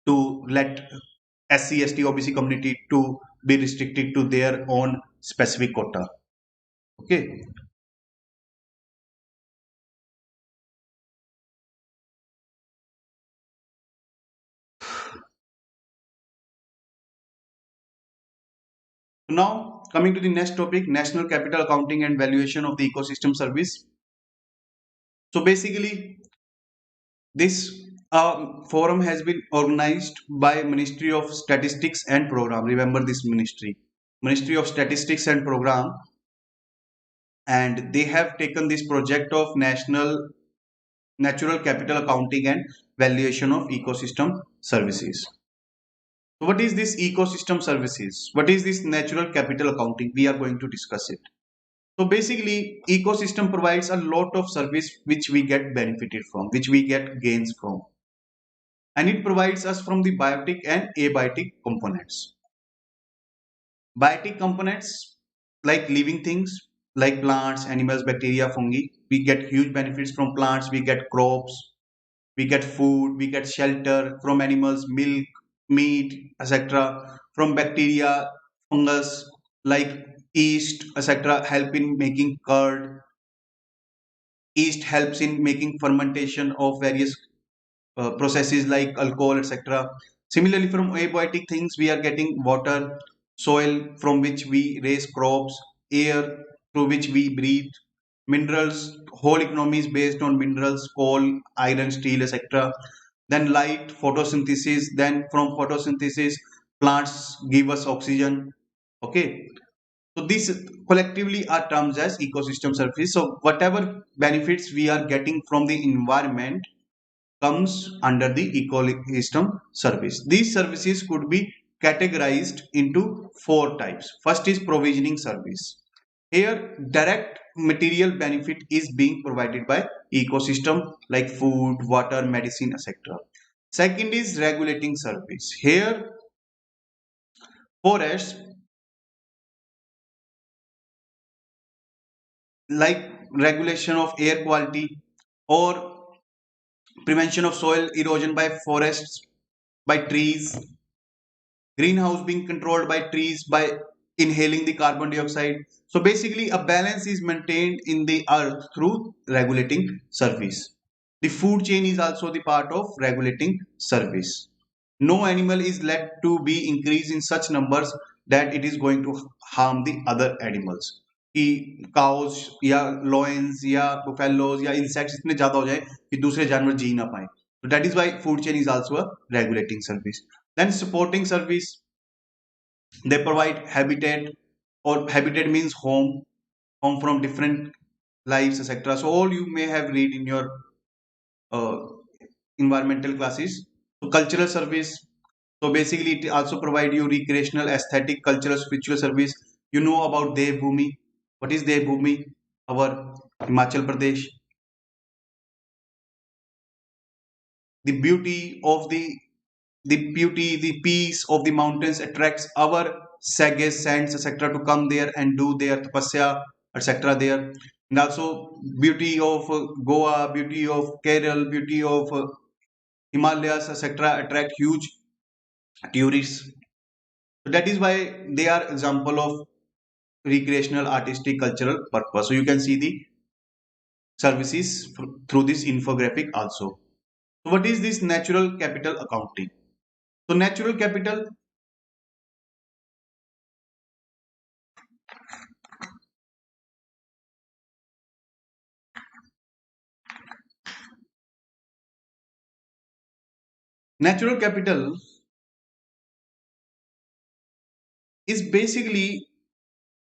to let SC, ST, OBC community to be restricted to their own specific quota. Okay. Now coming to the next topic, national capital accounting and valuation of the ecosystem service. So basically this forum has been organized by Ministry of Statistics and Program. Remember this Ministry of Statistics and Program, and they have taken this project of national natural capital accounting and valuation of ecosystem services. So what is this ecosystem services? What is this natural capital accounting? We are going to discuss it. So basically, ecosystem provides a lot of service which we get benefited from, which we get gains from. And it provides us from the biotic and abiotic components. Biotic components like living things, like plants, animals, bacteria, fungi. We get huge benefits from plants, we get crops, we get food, we get shelter from animals, milk, meat, etc. From bacteria, fungus like yeast, etc. help in making curd. Yeast helps in making fermentation of various processes like alcohol, etc. Similarly, from abiotic things, we are getting water, soil from which we raise crops, air through which we breathe, minerals, whole economy is based on minerals, coal, iron, steel, etc. Then light, photosynthesis, then from photosynthesis, plants give us oxygen. Okay, so these collectively are termed as ecosystem services. So whatever benefits we are getting from the environment comes under the ecosystem service. These services could be categorized into four types. First is provisioning service. Here, direct material benefit is being provided by ecosystem like food, water, medicine, etc. Second is regulating service. Here, forests like regulation of air quality or prevention of soil erosion by forests, by trees, greenhouse being controlled by trees by inhaling the carbon dioxide. So basically a balance is maintained in the earth through regulating service. The food chain is also the part of regulating service. No animal is let to be increased in such numbers that it is going to harm the other animals कि cows या loins या buffaloes या insects इतने ज्यादा हो जाए कि दूसरे जानवर जी ना पाए. So that is why food chain is also a regulating service. Then supporting service, they provide habitat, or habitat means home from different lives, etc. So all you may have read in your uh, environmental classes. So cultural service, so basically it also provide you recreational, aesthetic, cultural, spiritual service. You know about Devbhoomi. What is Devbhoomi? Our Himachal Pradesh. The beauty of the peace of the mountains attracts our sages, saints, etc. to come there and do their tapasya, etc. there. And also beauty of Goa, beauty of Kerala, beauty of Himalayas, etc. attract huge tourists. So that is why they are example of recreational, artistic, cultural purpose. So you can see the services through this infographic also. So what is this natural capital accounting? So natural capital is basically,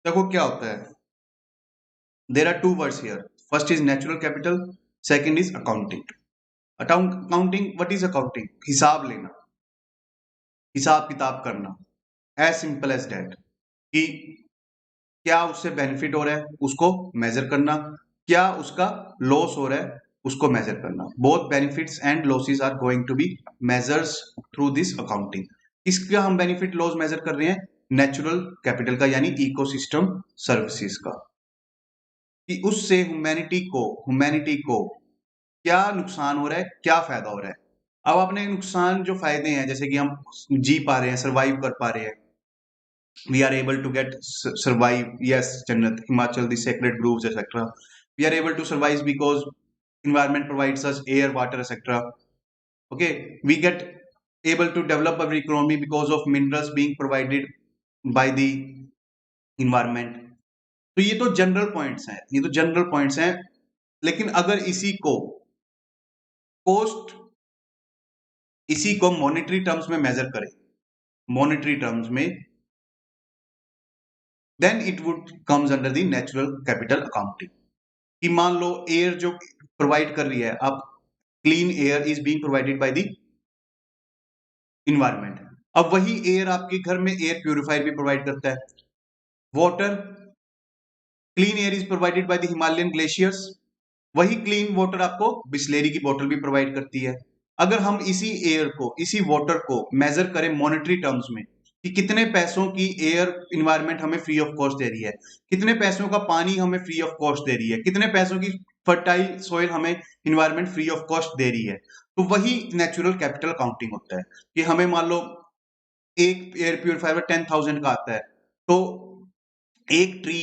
देखो क्या होता है. There are two words here. First is natural capital, second is accounting. Accounting, what is accounting? हिसाब लेना, हिसाब किताब करना, as simple as that. कि क्या उससे बेनिफिट हो रहा है उसको मेजर करना, क्या उसका लॉस हो रहा है उसको मेजर करना. Both benefits and losses are going to be measures through this accounting. इसका हम बेनिफिट लॉस मेजर कर रहे हैं नेचुरल कैपिटल का यानी इकोसिस्टम सर्विसेज का, कि उससे ह्यूमैनिटी को क्या नुकसान हो रहा है, क्या फायदा हो रहा है. अब अपने नुकसान जो फायदे हैं, जैसे कि हम जी पा रहे हैं, सर्वाइव कर पा रहे हैं, we are able to get survive. Yes, Jannat, Himachal, the sacred groves, etc. We are able to survive because environment provides us air, water, etc. Okay, we get able to develop our economy because of minerals being provided by the environment. तो ये तो general points हैं. लेकिन अगर cost इसी को monetary terms में measure करें, मॉनेटरी टर्म्स में, then it would comes under the natural capital accounting. कि मान लो एयर जो प्रोवाइड कर रही है, अब clean air is being provided by the environment. अब वही एयर आपके घर में एयर प्यूरिफायर भी प्रोवाइड करता है. Water, clean air is provided by the Himalayan glaciers. वही क्लीन वाटर आपको बिस्लेरी की बोतल भी प्रोवाइड करती है. अगर हम इसी एयर को, इसी वाटर को मेजर करें मॉनेटरी टर्म्स में, कि कितने पैसों की एयर इन्वायरमेंट हमें फ्री ऑफ कॉस्ट दे रही है, कितने पैसों का पानी हमें फ्री ऑफ कॉस्ट दे रही है, कितने पैसों की फर्टाइल सॉइल हमें इन्वायरमेंट फ्री ऑफ कॉस्ट दे रही है, तो वही नेचुरल कैपिटल काउंटिंग होता है. कि हमें मान लो एक एयर प्योरीफायर में 10,000 का आता है। तो एक ट्री,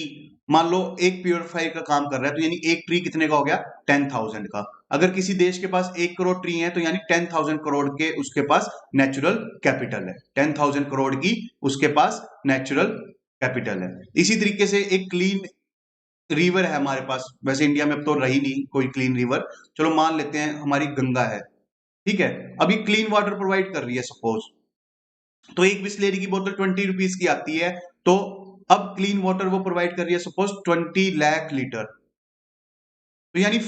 मान लो एक प्योरीफायर का काम कर रहा है, तो यानी एक ट्री कितने का हो गया? 10,000 का। अगर किसी देश के पास 1 करोड़ ट्री है, तो यानी 10,000 करोड़ के उसके पास नेचुरल कैपिटल है। 10,000 करोड़ की उसके पास नेचुरल कैपिटल है। इसी तरीके से एक क्लीन रिवर है हमारे पास, वैसे इंडिया में अब तो रही नहीं कोई क्लीन रिवर, चलो मान लेते हैं हमारी गंगा है, ठीक है, अभी क्लीन वाटर प्रोवाइड कर रही है सपोज, तो एक बिस्लेरी की बोतल 20 रुपीज की आती है, तो अब क्लीन वाटर वो प्रोवाइड कर रही है सपोज 20 लाख लीटर, तो यानी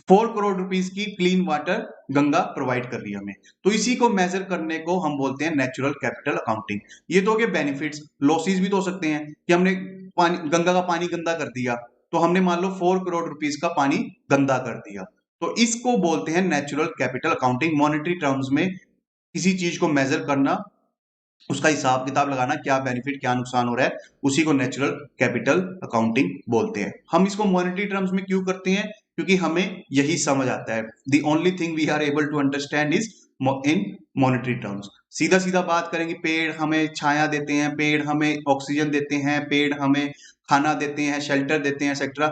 4 करोड़ रुपीज की क्लीन वाटर गंगा प्रोवाइड कर रही है हमें। तो इसी को मेजर करने को हम बोलते हैं नेचुरल कैपिटल अकाउंटिंग। ये तो हो गए बेनिफिट्स। लॉसेस भी तो हो सकते हैं कि हमने गंगा का पानी गंदा कर दिया, तो हमने मान लो 4 करोड़ रुपीज का पानी गंदा कर दिया, तो इसको बोलते हैं natural capital accounting. Monetary terms में किसी चीज को मेजर करना, उसका हिसाब किताब लगाना, क्या बेनिफिट क्या नुकसान हो रहा है, उसी को नेचुरल कैपिटल अकाउंटिंग बोलते हैं। हम इसको मॉनेटरी टर्म्स में क्यों करते हैं? क्योंकि हमें यही समझ आता है। The only thing we are able to understand is in monetary terms. सीधा सीधा बात करेंगे, पेड़ हमें छाया देते हैं, पेड़ हमें ऑक्सीजन देते हैं, पेड़ हमें खाना देते हैं, शेल्टर देते हैं, एक्सेट्रा,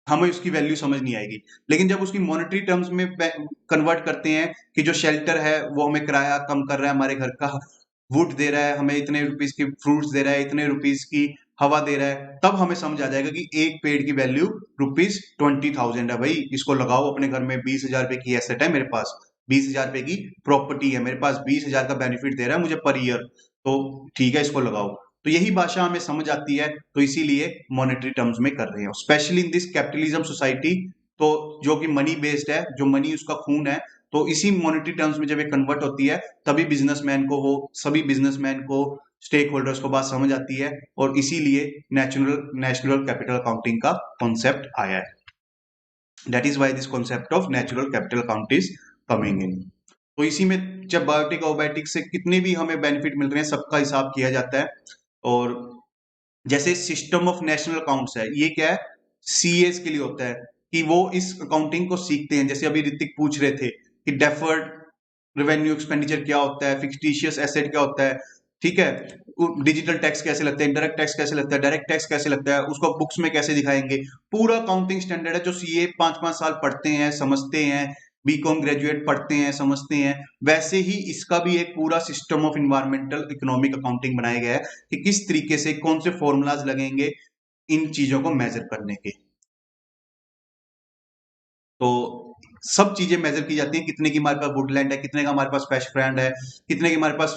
हमें उसकी वैल्यू समझ नहीं आएगी। लेकिन जब उसकी मॉनेटरी टर्म्स में कन्वर्ट करते हैं कि जो शेल्टर है वो हमें किराया कम कर रहा है, हमारे घर का वुड दे रहा है, हमें इतने रुपीस की फ्रूट्स दे रहा है, इतने रुपीस की हवा दे रहा है, तब हमें समझ आ जाएगा कि एक पेड़ की वैल्यू ₹20,000 है। भाई इसको लगाओ अपने घर में, 20,000 रुपए की एसेट है मेरे पास, 20,000 रुपए की प्रॉपर्टी है मेरे पास, 20,000 का बेनिफिट दे रहा है मुझे पर ईयर, तो ठीक है इसको लगाओ। तो यही भाषा हमें समझ आती है, तो इसीलिए मॉनेटरी टर्म्स में कर रहे हैं, specially in this capitalism society. तो जो कि मनी बेस्ड है, जो मनी उसका खून है, तो इसी मॉनेटरी टर्म्स में जब ये कन्वर्ट होती है, तभी बिजनेसमैन को, वो सभी बिजनेसमैन को, स्टेक होल्डर्स को बात समझ आती है, और इसीलिए नेशनल नेशनल कैपिटल अकाउंटिंग का कॉन्सेप्ट आया है। That is why this concept of natural capital account is coming in. तो इसी में जब बायोटिक और बायोटिक से कितने भी हमें बेनिफिट मिल रहे हैं, सबका हिसाब किया जाता है। और जैसे सिस्टम ऑफ नेशनल अकाउंट्स है, ये क्या है? सीएस के लिए होता है कि वो इस अकाउंटिंग को सीखते हैं। जैसे अभी ऋतिक पूछ रहे थे कि डेफर्ड रेवेन्यू एक्सपेंडिचर क्या होता है, फिक्टिशियस एसेट क्या होता है, ठीक है, डिजिटल टैक्स कैसे लगता है, इनडायरेक्ट टैक्स कैसे लगता है, डायरेक्ट टैक्स कैसे लगता है, उसको बुक्स में कैसे दिखाएंगे। पूरा अकाउंटिंग स्टैंडर्ड है जो सीए 5-5 साल पढ़ते हैं, समझते हैं, बीकॉम ग्रेजुएट पढ़ते हैं, समझते हैं। वैसे ही इसका भी एक पूरा system of environmental economic accounting बनाया गया है कि किस तरीके से कौन से फॉर्मूलाज लगेंगे इन चीजों को मेजर करने के। तो सब चीजें मेजर की जाती हैं, कितने की हमारे पास वुडलैंड है, कितने का हमारे पास फ्रेश फ्रैंड है, कितने की हमारे पास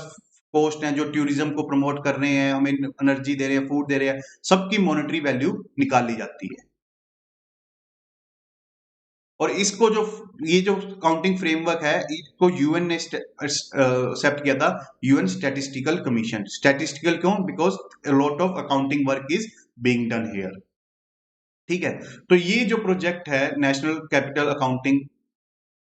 कोस्ट है जो टूरिज्म को प्रमोट कर रहे हैं, हमें एनर्जी दे रहे हैं, फूड दे रहे हैं, सबकी मॉनेटरी वैल्यू निकाली जाती है। और इसको जो ये जो काउंटिंग फ्रेमवर्क है, इसको यूएन ने एक्सेप्ट किया था, यूएन स्टैटिस्टिकल कमीशन। स्टैटिस्टिकल क्यों? Because lot of accounting work is being done here, ठीक है। तो ये जो प्रोजेक्ट है नेशनल कैपिटल अकाउंटिंग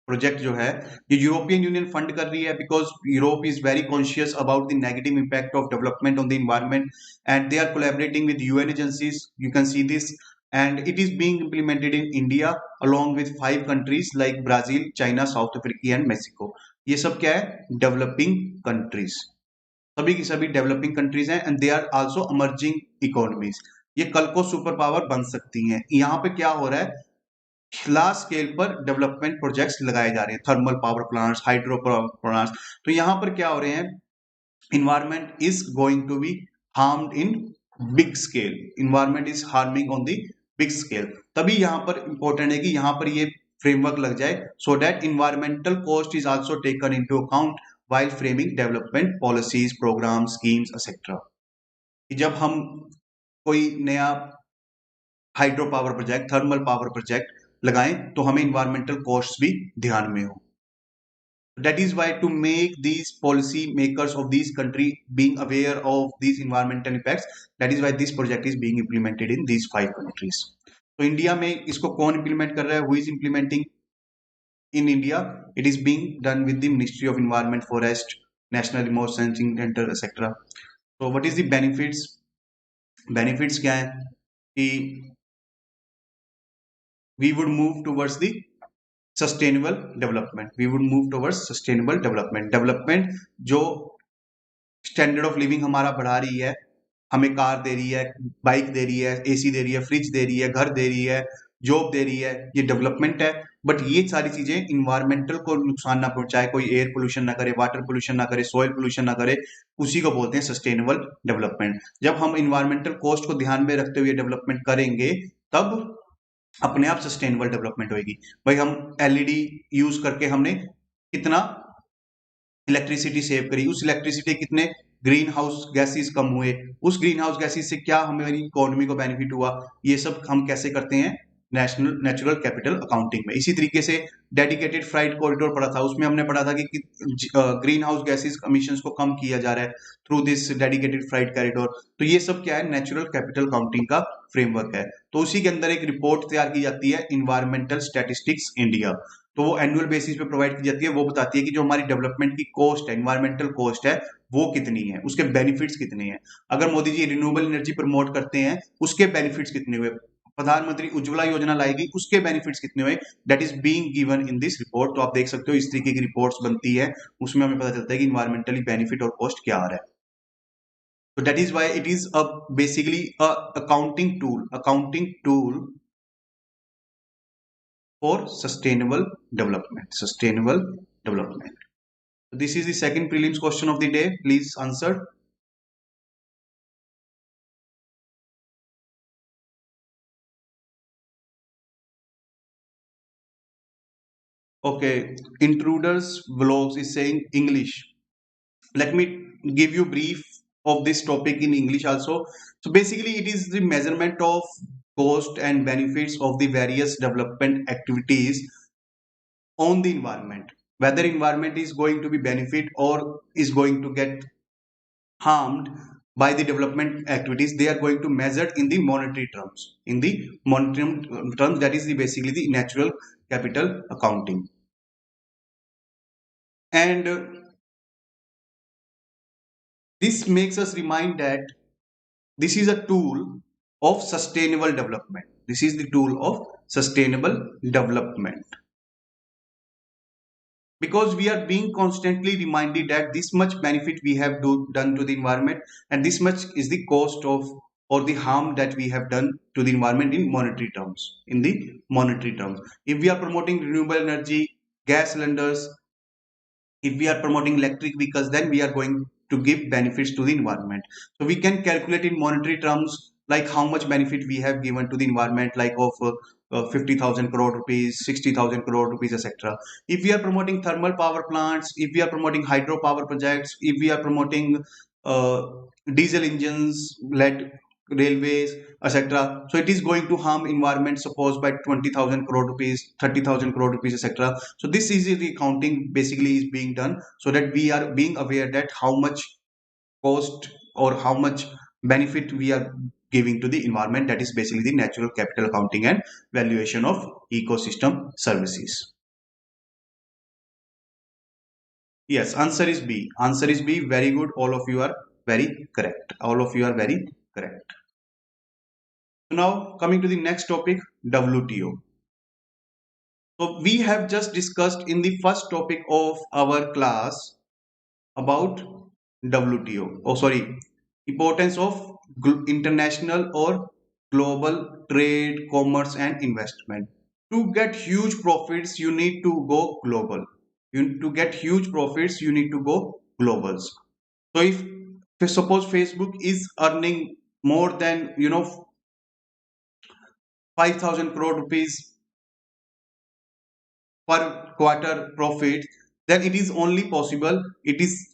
प्रोजेक्ट जो है, ये यूरोपियन यूनियन फंड कर रही है, because Europe is very conscious about the negative impact of development on the environment, and they are collaborating with UN agencies, you can see this, and it is being implemented in India along with 5 countries like Brazil, China, South Africa and Mexico। ये सब क्या है? Developing countries, सभी की सभी developing countries हैं, and they are also emerging economies. ये कल को सुपर पावर बन सकती हैं। यहाँ पे क्या हो रहा है? लार्ज स्केल पर डेवलपमेंट प्रोजेक्ट्स लगाए जा रहे हैं, thermal power plants, hydro power plants. तो यहाँ पर क्या हो रहे हैं? Environment is going to be harmed in big scale, environment is harming on the big scale. तभी यहाँ पर इंपॉर्टेंट है कि यहाँ पर ये फ्रेमवर्क लग जाए, so that environmental cost is also taken into account while framing development policies, programs, schemes, etc। जब हम कोई नया hydro power project, thermal power project लगाएं, तो हमें इन्वायरमेंटल कॉस्ट भी ध्यान में हो। That is why to make these policy makers of these country being aware of these environmental impacts, that is why this project is being implemented in these 5 countries। तो India में इसको कौन implement कर रहा है? Who is implementing in India? It is being done with the Ministry of Environment, Forest, National Remote Sensing Center, etc। So what is the benefits? Benefits क्या है कि we would move towards the sustainable development, we would move towards sustainable development. Development जो standard of living हमारा बढ़ा रही है, हमें car दे रही है, बाइक दे रही है, एसी दे रही है, फ्रिज दे रही है, घर दे रही है, जॉब दे रही है, ये डेवलपमेंट है। बट ये सारी चीजें इन्वायरमेंटल को नुकसान ना पहुंचाए, कोई एयर पोल्यूशन ना करे, वाटर पोल्यूशन ना करे, सॉइल पोल्यूशन ना करे, उसी को बोलते हैं सस्टेनेबल डेवलपमेंट। जब हम इन्वायरमेंटल कॉस्ट को ध्यान में रखते हुए डेवलपमेंट करेंगे, तब अपने आप सस्टेनेबल डेवलपमेंट होगी। भाई हम एलईडी यूज करके हमने कितना इलेक्ट्रिसिटी सेव करी, उस इलेक्ट्रिसिटी कितने ग्रीन हाउस गैसेस कम हुए, उस ग्रीन हाउस गैसेस से क्या हमारी इकोनॉमी को बेनिफिट हुआ, ये सब हम कैसे करते हैं नेशनल नेचुरल कैपिटल अकाउंटिंग में। इसी तरीके से डेडिकेटेड फ्राइट कॉरिडोर पढ़ा था, उसमें हमने पढ़ा था कि ग्रीन हाउस गैसेस एमिशंस को कम किया जा रहा है through this dedicated freight corridor. तो ये सब क्या है, नेचुरल कैपिटल अकाउंटिंग का फ्रेमवर्क है। तो उसी के अंदर एक रिपोर्ट तैयार की जाती है, इन्वायरमेंटल स्टैटिस्टिक्स इंडिया। तो वो एनुअल बेसिस पे प्रोवाइड की जाती है, वो बताती है कि जो हमारी डेवलपमेंट की कॉस्ट है, इन्वायरमेंटल कॉस्ट है, वो कितनी है, उसके बेनिफिट्स कितने हैं। अगर Modi ji renewable energy promote करते हैं, उसके बेनिफिट्स कितने हुए, प्रधानमंत्री उज्ज्वला योजना लाएगी, उसके बेनिफिट्स कितने हुए, that is being given in this report. तो आप देख सकते हो इस तरीके की रिपोर्ट्स बनती है, उसमें हमें पता चलता है कि इन्वायरमेंटली बेनिफिट और कॉस्ट क्या आ रहा है। तो that is why it is a basically a accounting tool for sustainable development. This is the second prelims question of the day. Please answer. Okay, intruders vlogs is saying English. Let me give you brief of this topic in English also. So basically it is the measurement of cost and benefits of the various development activities on the environment, whether environment is going to be benefit or is going to get harmed by the development activities. They are going to measure in the monetary terms, terms, that is the basically the natural capital accounting. And this makes us remind that this is a tool of sustainable development. This is the tool of sustainable development, because we are being constantly reminded that this much benefit we have done to the environment, and this much is the cost of or the harm that we have done to the environment in monetary terms. In the monetary terms, if we are promoting renewable energy, gas cylinders, if we are promoting electric vehicles, then we are going to give benefits to the environment. So we can calculate in monetary terms like how much benefit we have given to the environment, like of 50,000 crore rupees, 60,000 crore rupees, etc. If we are promoting thermal power plants, if we are promoting hydropower projects, if we are promoting uh, diesel engines led railways, etc. So it is going to harm environment, suppose by 20,000 crore rupees, 30,000 crore rupees, etc. So this is the accounting basically is being done, so that we are being aware that how much cost or how much benefit we are giving to the environment. That is basically the natural capital accounting and valuation of ecosystem services. Yes, answer is B. Answer is B. Very good. All of you are very correct. All of you are very correct. So now coming to the next topic, WTO. So we have just discussed in the first topic of our class about WTO. Oh, sorry, importance of international or global trade, commerce, and investment. To get huge profits, you need to go global. To get huge profits, you need to go globals. So if suppose Facebook is earning more than 5,000 crore rupees per quarter profit, then it is only possible, it is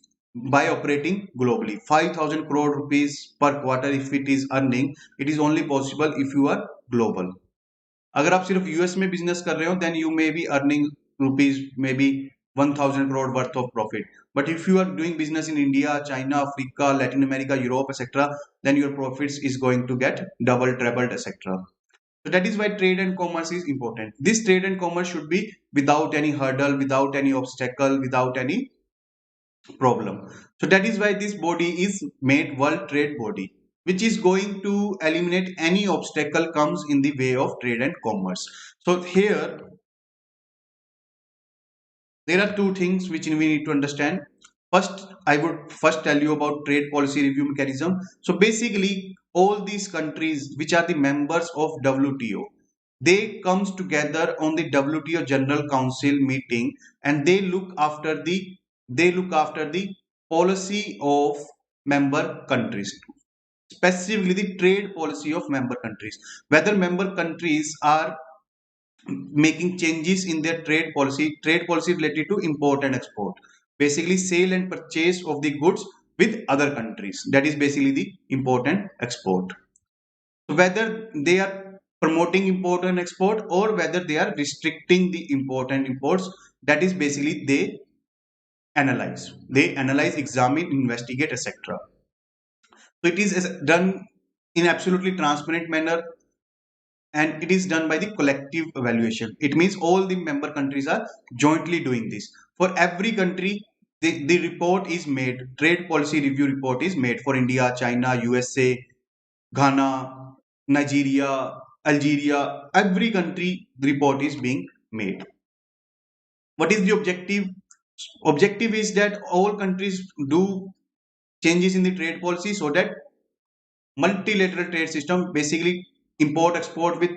by operating globally. 5,000 crore rupees per quarter if it is earning, it is only possible if you are global. अगर आप सिर्फ US में business कर रहे हो, then you may be earning rupees maybe 1,000 crore worth of profit. But if you are doing business in India, China, Africa, Latin America, Europe, etc., then your profits is going to get double, trebled, etc. So that is why trade and commerce is important. This trade and commerce should be without any hurdle, without any obstacle, without any problem. So that is why this body is made World Trade Body, which is going to eliminate any obstacle comes in the way of trade and commerce. So here There are two things which we need to understand. First, I would first tell you about trade policy review mechanism. So basically, all these countries which are the members of WTO, they comes together on the WTO General Council meeting, and they look after the policy of member countries, specifically the trade policy of member countries. Whether member countries are making changes in their trade policy related to import and export, basically sale and purchase of the goods with other countries, that is basically the import and export. So whether they are promoting import and export or whether they are restricting the import and imports, that is basically they analyze, examine, investigate, etc. So it is done in absolutely transparent manner, and it is done by the collective evaluation. It means all the member countries are jointly doing this. For every country, the report is made, trade policy review report is made for India, China, USA, Ghana, Nigeria, Algeria. Every country, the report is being made. What is the objective? Objective is that all countries do changes in the trade policy so that multilateral trade system, basically import export with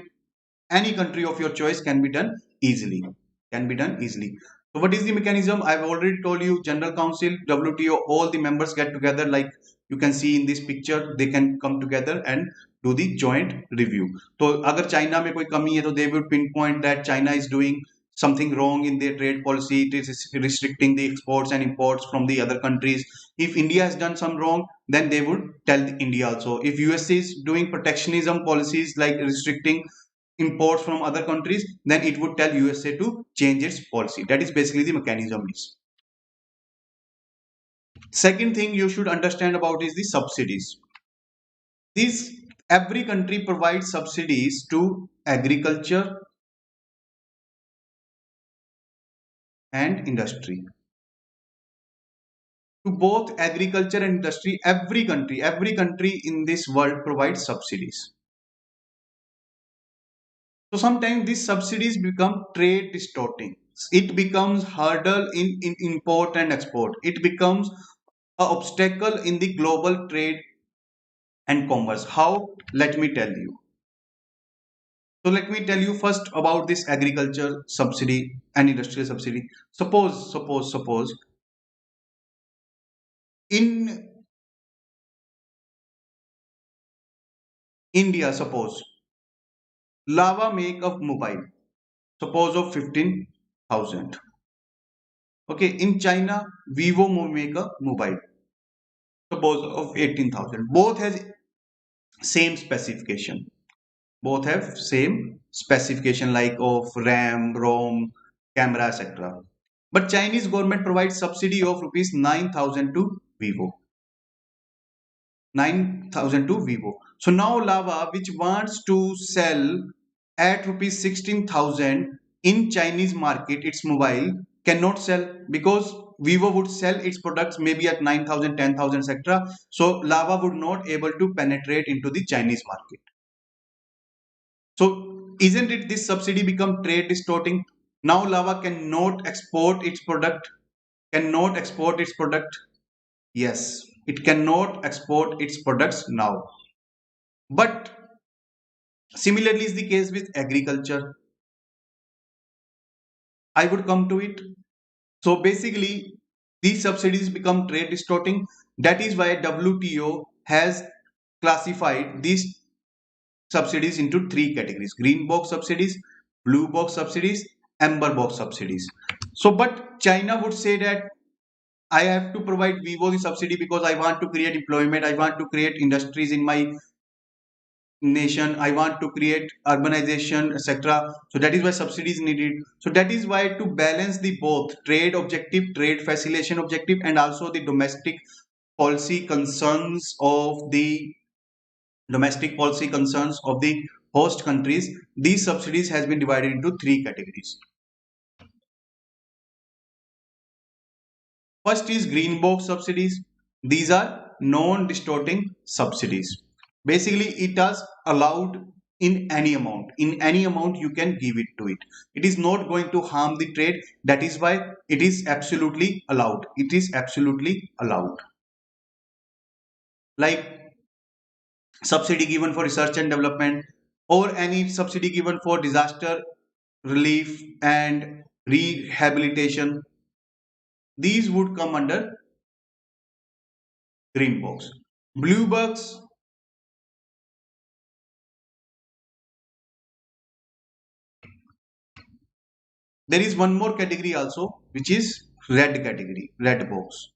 any country of your choice, can be done easily. So what is the mechanism? I've already told you, General Council, WTO, all the members get together, like you can see in this picture. They can come together and do the joint review. So agar China mein koi kami hai, to they will pinpoint that China is doing something wrong in their trade policy. It is restricting the exports and imports from the other countries. If India has done some wrong, then they would tell India also. If USA is doing protectionism policies like restricting imports from other countries, then it would tell USA to change its policy. That is basically the mechanism is. Second thing you should understand about is the subsidies. These every country provides subsidies to agriculture and industry. To both agriculture and industry, every country in this world provides subsidies. So sometimes these subsidies become trade distorting. It becomes hurdle in import and export. It becomes an obstacle in the global trade and commerce. How? Let me tell you. So let me tell you first about this agriculture subsidy and industrial subsidy. Suppose in India, suppose lava make a mobile, suppose of 15,000. Okay, in China, Vivo make a mobile, suppose of 18,000. Both has same specification. Both have same specification like of RAM, ROM, camera, etc. But Chinese government provides subsidy of rupees 9,000 to Vivo. 9,000 to Vivo. So now Lava, which wants to sell at rupees 16,000 in Chinese market, its mobile cannot sell because Vivo would sell its products maybe at 9,000, 10,000, etc. So Lava would not able to penetrate into the Chinese market. So isn't it this subsidy become trade distorting? Now Lava cannot export its product. Cannot export its product. Yes, it cannot export its products now. But similarly is the case with agriculture. I would come to it. So basically, these subsidies become trade distorting. That is why WTO has classified these subsidies into three categories: green box subsidies, blue box subsidies, amber box subsidies. So, but China would say that I have to provide Vivo the subsidy because I want to create employment, I want to create industries in my nation, I want to create urbanization, etc. So that is why subsidies needed. So that is why to balance the both trade objective, trade facilitation objective, and also the policy concerns of the domestic policy concerns of the host countries, these subsidies has been divided into three categories. First is green box subsidies. These are non-distorting subsidies. Basically, it has allowed in any amount you can give it to it. It is not going to harm the trade. That is why it is absolutely allowed. It is absolutely allowed. Like subsidy given for research and development, or any subsidy given for disaster relief and rehabilitation, these would come under green box. Blue box, there is one more category also, which is red category, red box.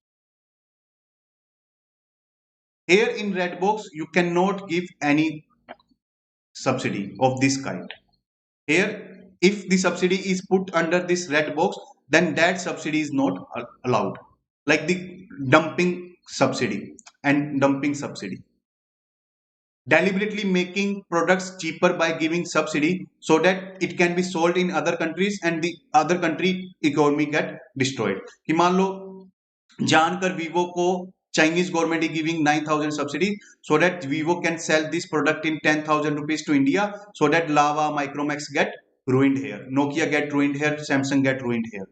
Here in red box, you cannot give any subsidy of this kind. Here, if the subsidy is put under this red box, then that subsidy is not allowed. Like the dumping subsidy and dumping subsidy. Deliberately making products cheaper by giving subsidy so that it can be sold in other countries and the other country economy get destroyed. कि मान लो जानकर Vivo को Chinese government is giving 9,000 subsidy so that Vivo can sell this product in 10,000 rupees to India, so that Lava, Micromax get ruined here, Nokia get ruined here, Samsung get ruined here.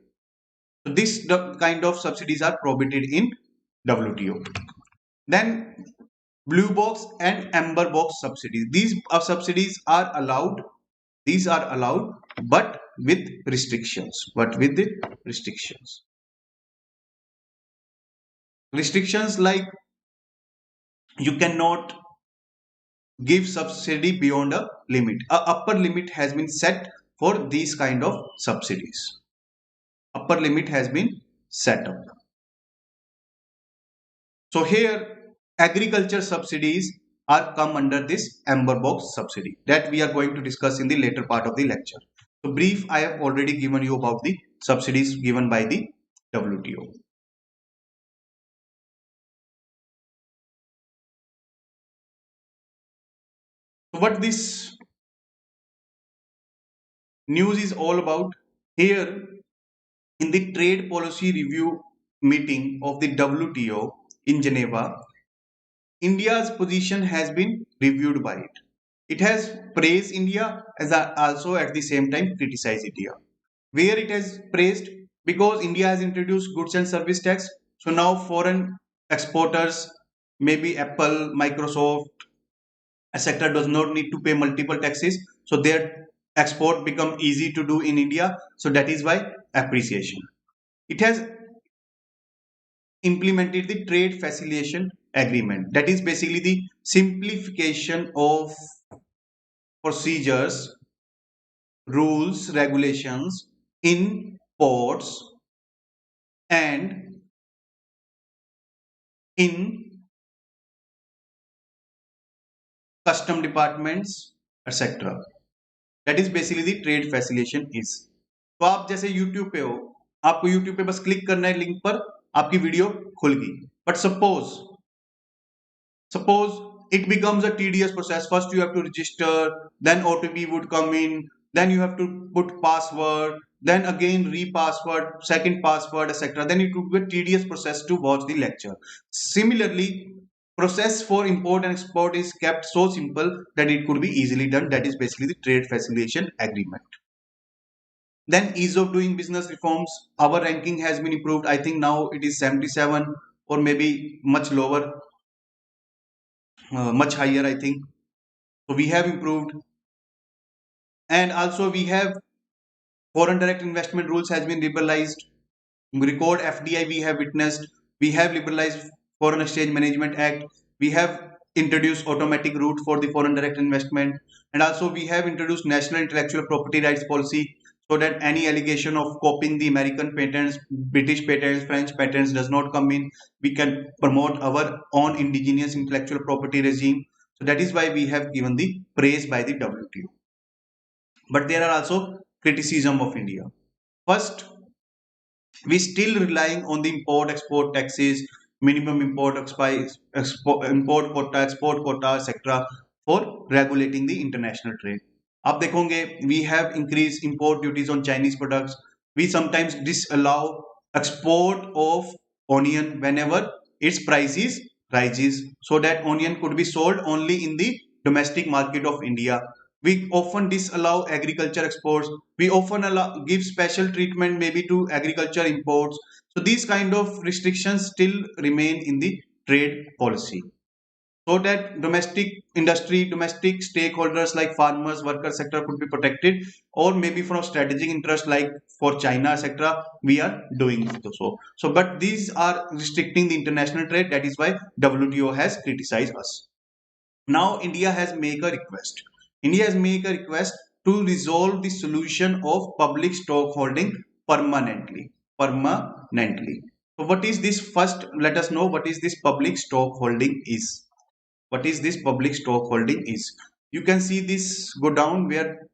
So this kind of subsidies are prohibited in WTO. Then blue box and amber box subsidies. These subsidies are allowed. These are allowed, but with restrictions. But with the restrictions. Restrictions like you cannot give subsidy beyond a limit. A upper limit has been set for these kind of subsidies. Upper limit has been set up. So here agriculture subsidies are come under this amber box subsidy that we are going to discuss in the later part of the lecture. So brief, I have already given you about the subsidies given by the WTO. So what this news is all about, here in the trade policy review meeting of the WTO in Geneva, India's position has been reviewed by it. It has praised India as also at the same time criticized India. Where it has praised, because India has introduced goods and service tax, so now foreign exporters, maybe Apple, Microsoft, etc., does not need to pay multiple taxes, so their export become easy to do in India. So that is why appreciation. It has implemented the trade facilitation agreement. That is basically the simplification of procedures, rules, regulations in ports and in custom departments, etc. That is basically the trade facilitation is. तो आप जैसे YouTube पे हो, आपको YouTube पे बस click करना है लिंक पर, आपकी वीडियो खुल गई. But suppose it becomes a tedious process. First you have to register, then OTP would come in, then you have to put password, then again re-password, second password, etc. Then it would be a tedious process to watch the lecture. Similarly, process for import and export is kept so simple that it could be easily done. That is basically the trade facilitation agreement. Then ease of doing business reforms. Our ranking has been improved. I think now it is 77 or maybe much lower, much higher, I think. So we have improved. And also we have foreign direct investment rules has been liberalized. Record FDI we have witnessed. We have liberalized Foreign Exchange Management Act. We have introduced automatic route for the foreign direct investment. And also we have introduced National Intellectual Property Rights Policy, so that any allegation of copying the American patents, British patents, French patents does not come in. We can promote our own indigenous intellectual property regime. So that is why we have given the praise by the WTO. But there are also criticism of India. First, we still relying on the import export taxes, minimum import import quota, export quota, etc. for regulating the international trade. आप देखोगे, we have increased import duties on Chinese products. We sometimes disallow export of onion whenever its price is rises, so that onion could be sold only in the domestic market of India. We often disallow agriculture exports. We often give special treatment maybe to agriculture imports. So these kind of restrictions still remain in the trade policy, so that domestic industry, domestic stakeholders like farmers, worker sector could be protected, or maybe from strategic interest like for China, etc. We are doing so. So, but these are restricting the international trade. That is why WTO has criticized us. Now India has made a request. India has made a request to resolve the solution of public stockholding permanently. Permanently. So what is this? First, let us know what is this public stockholding is. What is this public stockholding is? You can see this go down where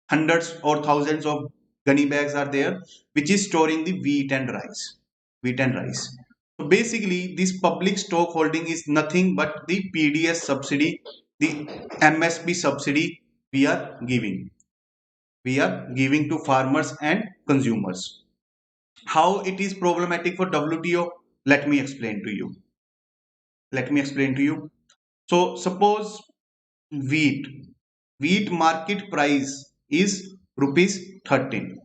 hundreds or thousands of gunny bags are there, which is storing the wheat and rice. Wheat and rice. So basically, this public stock holding is nothing but the PDS subsidy, the MSP subsidy we are giving. We are giving to farmers and consumers. How it is problematic for WTO? Let me explain to you. Let me explain to you. So suppose wheat wheat market price is rupees 13.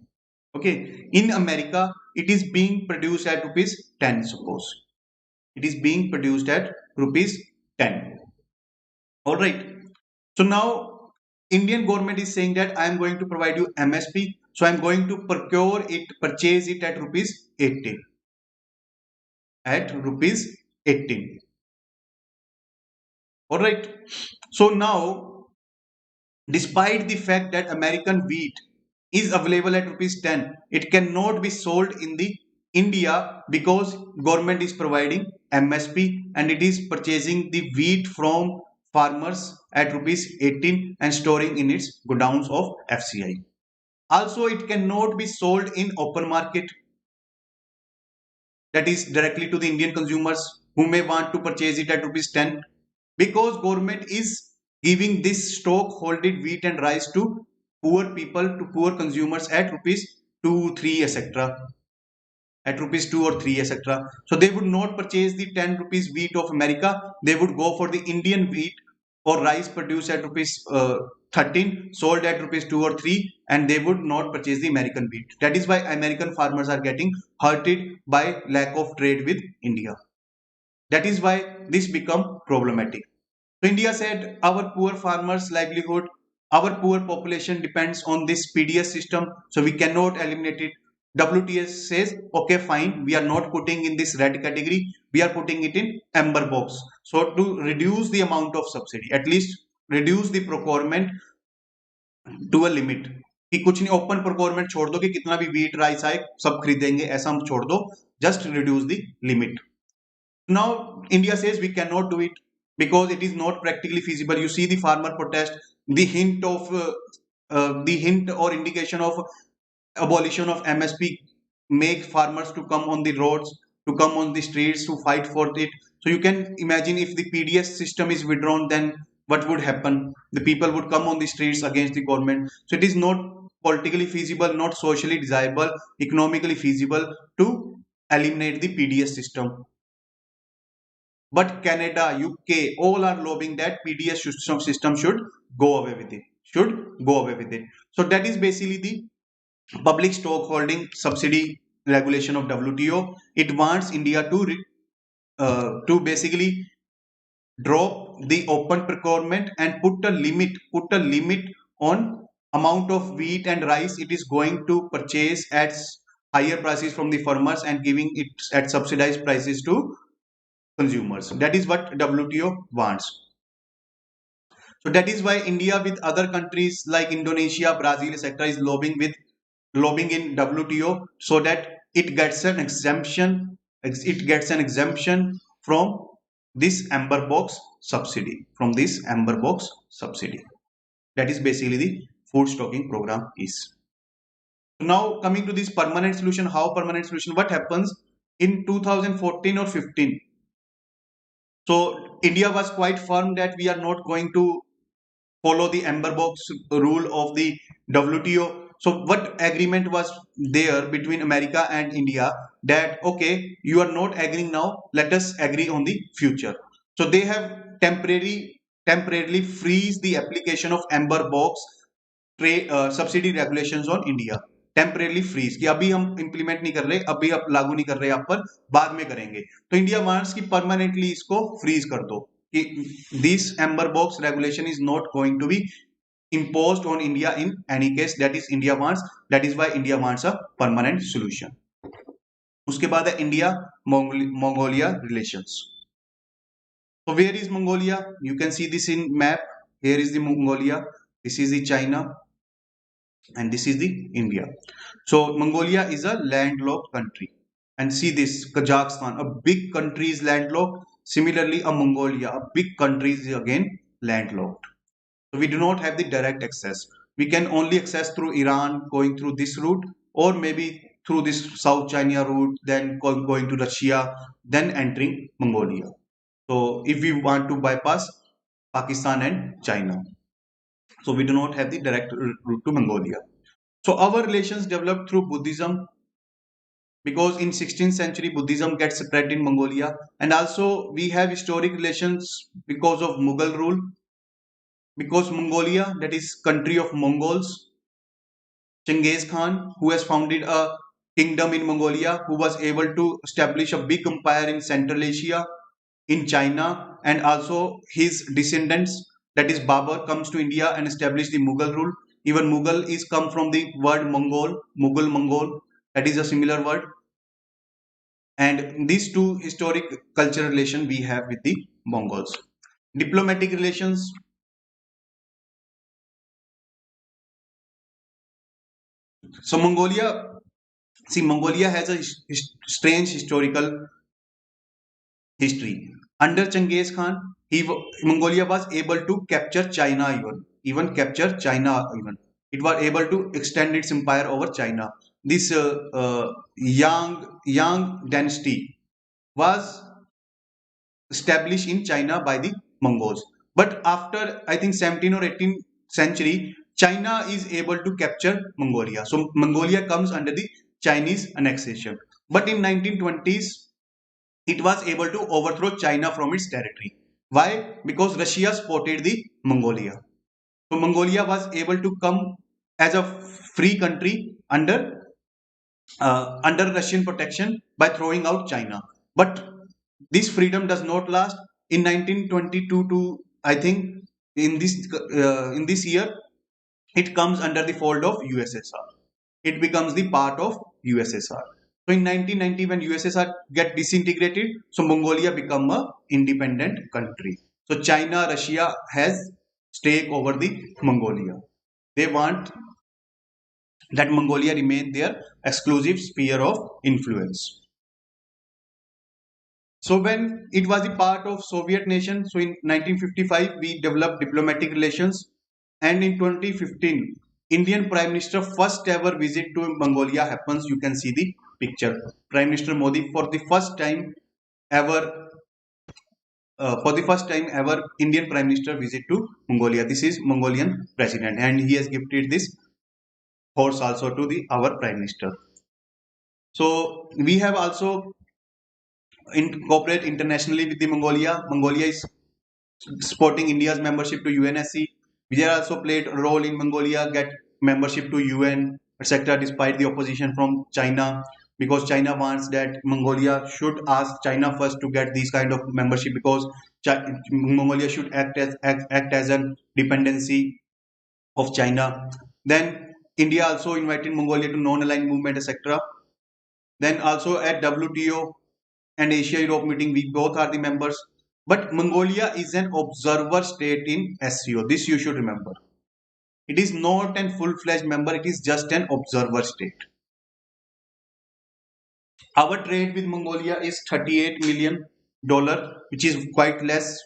Okay, in America it is being produced at rupees 10. Suppose it is being produced at rupees 10. All right, so now Indian government is saying that I am going to provide you MSP, so I am going to purchase it at rupees 18. At rupees 18. All right, so now despite the fact that American wheat is available at rupees 10, it cannot be sold in the India because government is providing MSP and it is purchasing the wheat from farmers at rupees 18 and storing in its godowns of FCI. Also, it cannot be sold in open market, that is directly to the Indian consumers who may want to purchase it at rupees 10, because government is giving this stock holded wheat and rice to poor people, to poor consumers at rupees 2 3 etc, at rupees 2 or 3 etc. So they would not purchase the 10 rupees wheat of America, they would go for the Indian wheat or rice produced at rupees 13, sold at rupees 2 or 3, and they would not purchase the American wheat. That is why American farmers are getting hurted by lack of trade with India. That is why this become problematic. So India said our poor farmers' livelihood, our poor population depends on this PDS system, so we cannot eliminate it. WTS says, okay, fine, we are not putting in this red category, we are putting it in amber box. So to reduce the amount of subsidy, at least reduce the procurement to a limit, कि कुछ नहीं, open procurement छोड़ दो कि कितना भी wheat rice आए सब खरीदेंगे, ऐसा हम छोड़ दो, just reduce the limit. Now India says we cannot do it because it is not practically feasible. You see the farmer protest, the hint or indication of abolition of MSP make farmers to come on the roads, to come on the streets to fight for it. So you can imagine if the PDS system is withdrawn, then what would happen? The people would come on the streets against the government. So it is not politically feasible, not socially desirable, economically feasible to eliminate the PDS system. But Canada, UK, all are lobbying that PDS system should go away with it. Should go away with it. So that is basically the public stockholding subsidy regulation of WTO. It wants India to basically drop the open procurement and put a limit on amount of wheat and rice it is going to purchase at higher prices from the farmers and giving it at subsidized prices to consumers. That is what WTO wants. So that is why India with other countries like Indonesia, Brazil, etc. is lobbying in WTO so that it gets an exemption. It gets an exemption from this amber box subsidy. From this amber box subsidy. That is basically the food stocking program is. So now coming to this permanent solution. How permanent solution? What happens in 2014 or 15? So India was quite firm that we are not going to follow the amber box rule of the WTO. So what agreement was there between America and India that okay, you are not agreeing now, let us agree on the future. So they have temporary temporarily freeze the application of amber box subsidy regulations on India. Temporarily freeze कि अभी हम implement नहीं कर रहे, अभी आप लागू नहीं कर रहे आप पर, बाद में करेंगे. तो इंडिया वांट्स कि परमानेंटली इसको फ्रीज कर दो कि this amber box regulation is not going to be imposed on India in any case. That is India wants, that is why India wants a permanent solution. उसके बाद है India Mongolia relations. So where is Mongolia? You can see this in map. Here is the Mongolia, this is the China, and this is the India. So Mongolia is a landlocked country, and see this Kazakhstan, a big country, is landlocked. Similarly, a Mongolia, a big country, is again landlocked. So we do not have the direct access. We can only access through Iran, going through this route, or maybe through this South China route, then going to Russia, then entering Mongolia. So if we want to bypass Pakistan and China, so we do not have the direct route to Mongolia. So our relations developed through Buddhism, because in 16th century Buddhism gets spread in Mongolia, and also we have historic relations because of Mughal rule, because Mongolia, that is country of Mongols, Genghis Khan, who has founded a kingdom in Mongolia, who was able to establish a big empire in Central Asia, in China, and also his descendants, that is Babur, comes to India and established the Mughal rule. Even Mughal is come from the word Mongol, Mughal, Mongol, that is a similar word. And these two historic cultural relation we have with the Mongols. Diplomatic relations. So Mongolia, see, Mongolia has a strange historical history. Under Genghis Khan, Mongolia was able to capture China, even capture China even. It was able to extend its empire over China. This Yang dynasty was established in China by the Mongols. But after, I think, 17th or 18th century, China is able to capture Mongolia. So Mongolia comes under the Chinese annexation. But in 1920s, it was able to overthrow China from its territory. Why? Because Russia supported the Mongolia. So Mongolia was able to come as a free country under Russian protection by throwing out China. But this freedom does not last. In 1922 to, I think, in this year, it comes under the fold of USSR. It becomes the part of USSR. So in 1990, when USSR get disintegrated, so Mongolia become a independent country. So China, Russia has stake over the Mongolia. They want that Mongolia remain their exclusive sphere of influence. So when it was a part of Soviet nation, so in 1955 we developed diplomatic relations, and in 2015 Indian Prime Minister first ever visit to Mongolia happens. You can see the picture. Prime Minister Modi for the first time ever, Indian Prime Minister visit to Mongolia. This is Mongolian president, and he has gifted this horse also to the our Prime Minister. So we have also cooperate internationally with the Mongolia. Mongolia is supporting India's membership to UNSC. We also played a role in Mongolia get membership to UN, etc. Despite the opposition from China, because China wants that Mongolia should ask China first to get these kind of membership, because Mongolia should act as a dependency of China. Then India also invited Mongolia to non-aligned movement, etc. Then also at WTO and Asia Europe meeting, we both are the members. But Mongolia is an observer state in SCO. This you should remember. It is not a full-fledged member, it is just an observer state. Our trade with Mongolia is $38 million, which is quite less.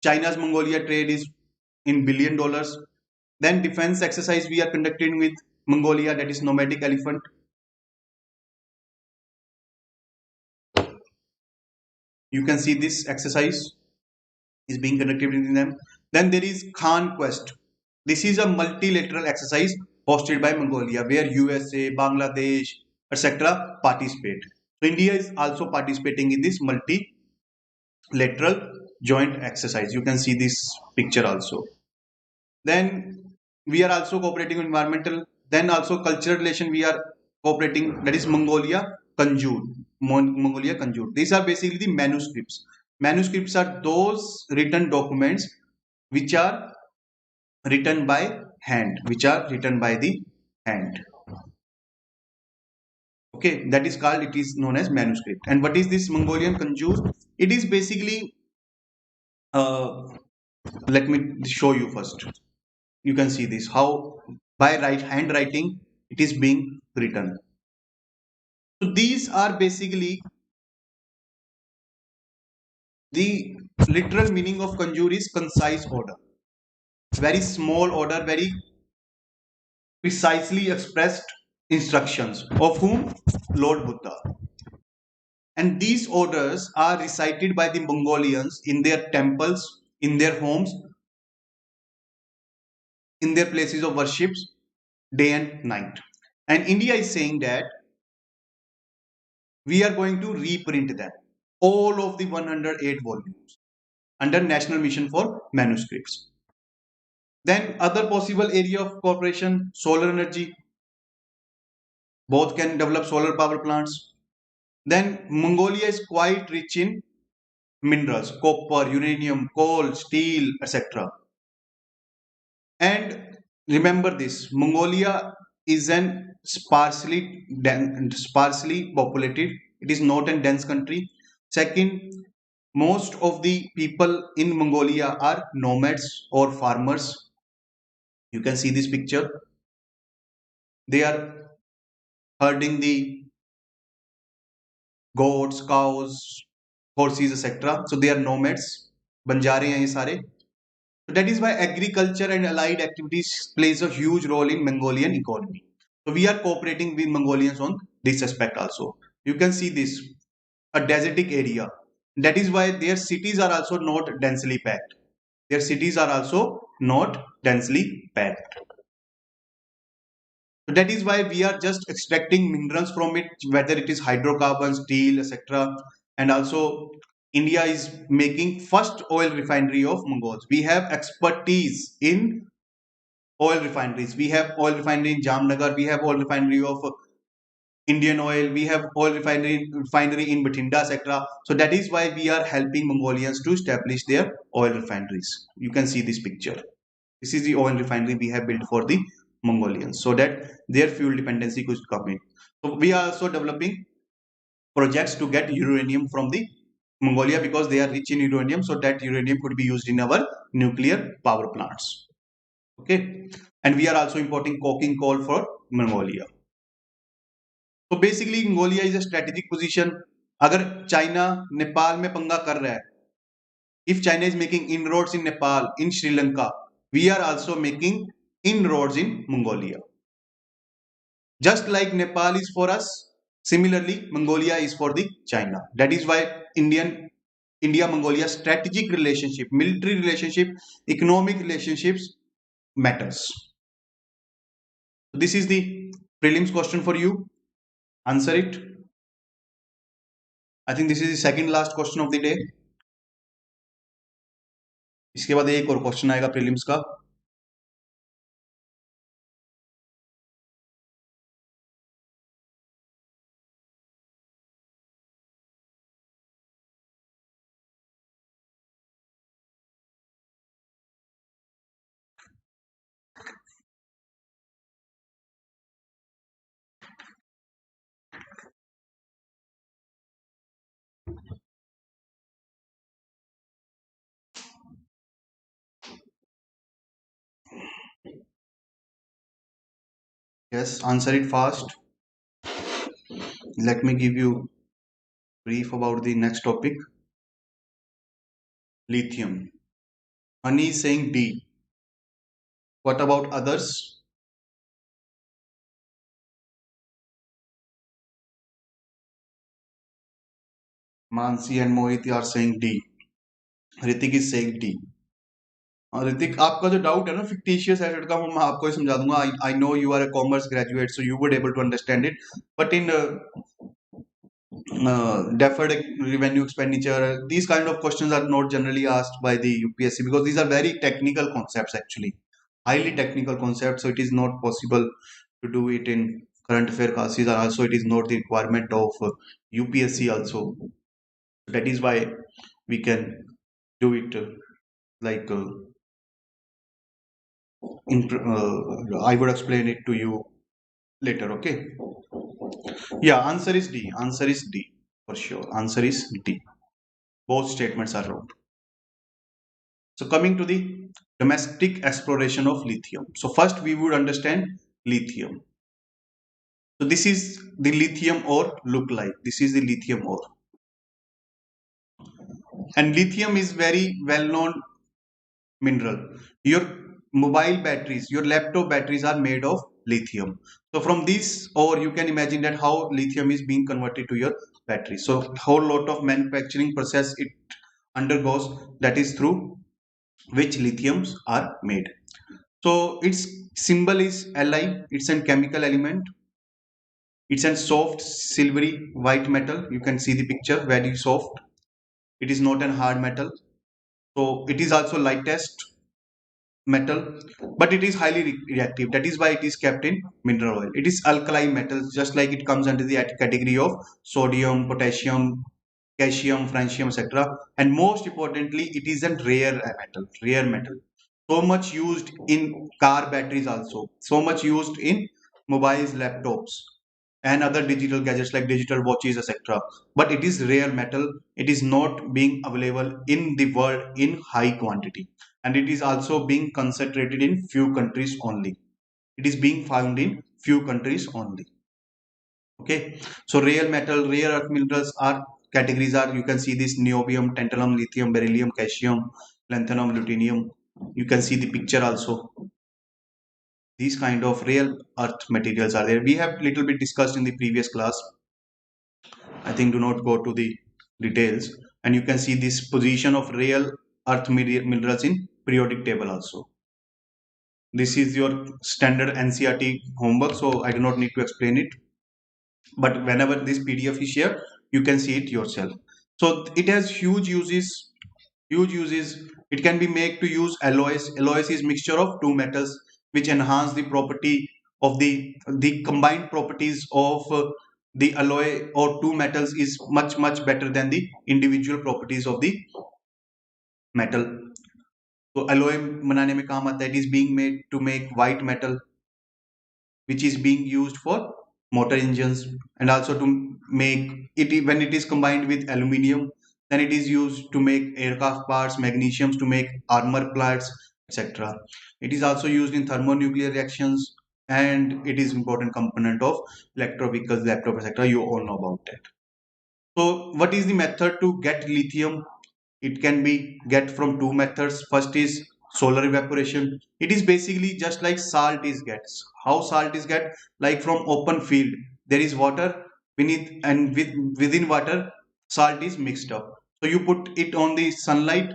China's Mongolia trade is in $1 billion. Then defense exercise we are conducting with Mongolia, that is nomadic elephant. You can see this exercise is being conducted in them. Then there is Khan Quest. This is a multilateral exercise hosted by Mongolia, where USA, Bangladesh, etc. participate. So India is also participating in this multilateral joint exercise. You can see this picture also. Then we are also cooperating on environmental. Then also cultural relation we are cooperating. That is Mongolia conjured. Mongolia conjured. These are basically the manuscripts. Manuscripts are those written documents which are written by hand, which are written by the hand. Okay, that is called, it is known as manuscript. And what is this Mongolian conjured? It is basically, let me show you first. You can see this, how by handwriting it is being written. So these are basically the literal meaning of conjure is concise order. Very small order, very precisely expressed instructions of whom? Lord Buddha. And these orders are recited by the Mongolians in their temples, in their homes, in their places of worships, day and night. And India is saying that we are going to reprint them, all of the 108 volumes, under National Mission for Manuscripts. Then other possible area of cooperation, solar energy. Both can develop solar power plants. Then Mongolia is quite rich in minerals, copper, uranium, coal, steel, etc. And remember this, Mongolia is an sparsely populated. It is not a dense country. Second, most of the people in Mongolia are nomads or farmers. You can see this picture. They are herding the goats, cows, horses, etc. So they are nomads. Banjare हैं ये सारे. So that is why agriculture and allied activities plays a huge role in Mongolian economy. So we are cooperating with Mongolians on this aspect also. You can see this, a desertic area. That is why their cities are also not densely packed. Their cities are also not densely packed. So that is why we are just extracting minerals from it, whether it is hydrocarbons, steel, etc. And also India is making first oil refinery of Mongols. We have expertise in oil refineries. We have oil refinery in Jamnagar. We have oil refinery of Indian Oil. We have oil refinery in Bathinda, etc. So that is why we are helping Mongolians to establish their oil refineries. You can see this picture. This is the oil refinery we have built for the Mongolians, so that their fuel dependency could come in. So we are also developing projects to get uranium from the Mongolia, because they are rich in uranium, so that uranium could be used in our nuclear power plants. Okay, and we are also importing coking coal for Mongolia. So basically Mongolia is a strategic position. अगर China Nepal में पंगा कर रहा है, if China is making inroads in Nepal, in Sri Lanka, we are also making inroads in Mongolia. Just like Nepal is for us, similarly Mongolia is for the China. That is why India-Mongolia strategic relationship, military relationship, economic relationships matters. This is the prelims question for you. Answer it. I think this is the second last question of the day. इसके बाद एक और question आएगा prelims का. Yes, answer it fast. Let me give you brief about the next topic. Lithium. Honey is saying D. What about others? Mansi and Mohit are saying D. Ritik is saying D. Hrithik, आपका जो doubt है ना fictitious asset का, मैं आपको ही समझा दूंगा. I know you are a commerce graduate, so you would able to understand it, but in deferred revenue expenditure. These kind of questions are not generally asked by the UPSC because these are very technical concepts actually, highly technical concepts. So it is not possible to do it in current affair classes, and also it is not the requirement of UPSC also. That is why we can do it like I would explain it to you later. Okay. Yeah, answer is D. Answer is D for sure. Answer is D. Both statements are wrong. So coming to the domestic exploration of lithium. So first we would understand lithium. So this is the lithium ore look like. This is the lithium ore. And lithium is very well known mineral. Your mobile batteries, your laptop batteries are made of lithium. So from this ore you can imagine that how lithium is being converted to your battery. So whole lot of manufacturing process it undergoes, that is through which lithiums are made. So its symbol is Li. It's a chemical element. It's a soft silvery white metal. You can see the picture, very soft. It is not a hard metal. So it is also lightest metal, but it is highly reactive. That is why it is kept in mineral oil. It is alkali metal, just like it comes under the category of sodium, potassium, calcium, francium, etc. And most importantly, it is a rare metal. Rare metal. So much used in car batteries also. So much used in mobiles, laptops, and other digital gadgets like digital watches, etc. But it is rare metal. It is not being available in the world in high quantity, and it is also being concentrated in few countries only. It is being found in few countries only. Okay, so rare metal, rare earth minerals are categories are, you can see this: niobium, tantalum, lithium, beryllium, calcium, lanthanum, lutetium. You can see the picture also. These kind of rare earth materials are there. We have little bit discussed in the previous class. I think do not go to the details. And you can see this position of rare earth minerals in periodic table also. This is your standard NCERT homework, so I do not need to explain it. But whenever this PDF is shared, you can see it yourself. So it has huge uses. Huge uses. It can be made to use alloys. Alloys is mixture of two metals which enhance the property of the combined properties of the alloy or two metals is much better than the individual properties of the metal. So alloy बनाने में काम आता है. It is being made to make white metal, which is being used for motor engines, and also to make it when it is combined with aluminium, then it is used to make aircraft parts, magnesiums to make armor plates, etc. It is also used in thermonuclear reactions, and it is important component of electro vehicles, laptop, etc. You all know about that. So what is the method to get lithium? It can be get from two methods. First is solar evaporation. It is basically just like salt is gets. How salt is get? Like from open field, there is water beneath, and within water salt is mixed up. So you put it on the sunlight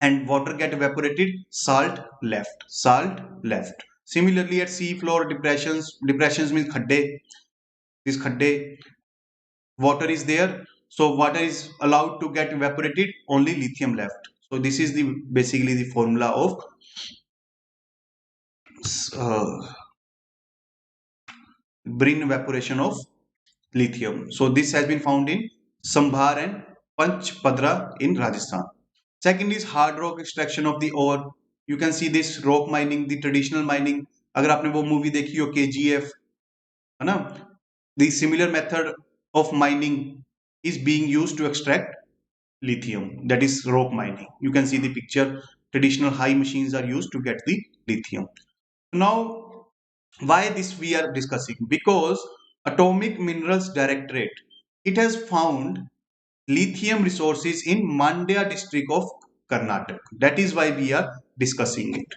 and water get evaporated, salt left. Salt left. Similarly at sea floor depressions means khadde. This khadde, water is there, so water is allowed to get evaporated, only lithium left. So this is the basically the formula of uh, brain evaporation of lithium. So this has been found in Sambhar and Panchpadra in Rajasthan. Second is hard rock extraction of the ore. You can see this rock mining, the traditional mining. अगर आपने वो movie देखी हो KGF, है ना, the similar method of mining is being used to extract lithium, that is rock mining. You can see the picture. Traditional high machines are used to get the lithium. Now why this we are discussing? Because Atomic Minerals Directorate, it has found lithium resources in Mandya district of Karnataka. That is why we are discussing it.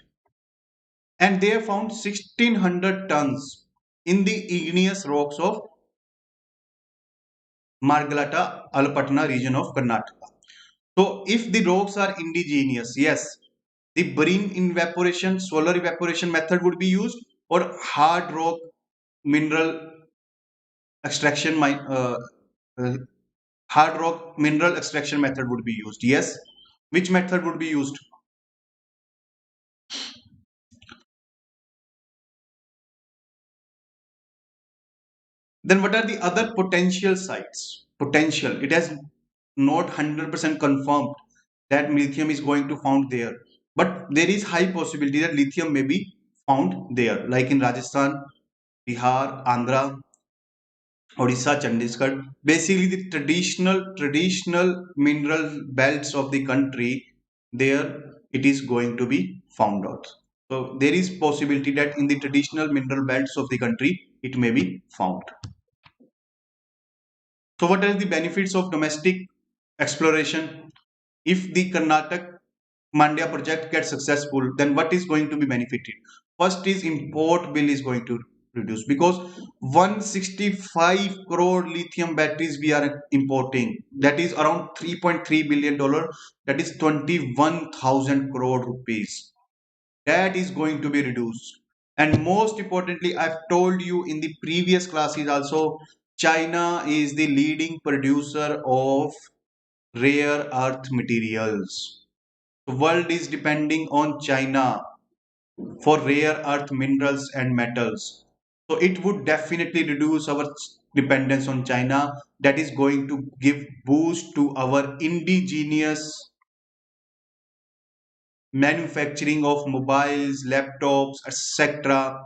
And they have found 1600 tons in the igneous rocks of Margalata Alpatna region of Karnataka. So if the rocks are indigenous, yes, the brine evaporation, solar evaporation method would be used, or hard rock mineral extraction uh, hard rock mineral extraction method would be used. Yes. Which method would be used? Then what are the other potential sites? Potential. It has not 100% confirmed that lithium is going to found there. But there is high possibility that lithium may be found there, like in Rajasthan, Bihar, Andhra, Odisha, Chandigarh. Basically, the traditional mineral belts of the country, there it is going to be found out. So there is possibility that in the traditional mineral belts of the country, it may be found. So what are the benefits of domestic exploration? If the Karnataka Mandya project gets successful, then what is going to be benefited? First is import bill is going to reduce because 165 crore lithium batteries we are importing. That is around $3.3 billion. That is 21,000 crore rupees. That is going to be reduced. And most importantly, I've told you in the previous classes also, China is the leading producer of rare earth materials. The world is depending on China for rare earth minerals and metals. So it would definitely reduce our dependence on China. That is going to give boost to our indigenous manufacturing of mobiles, laptops, etc.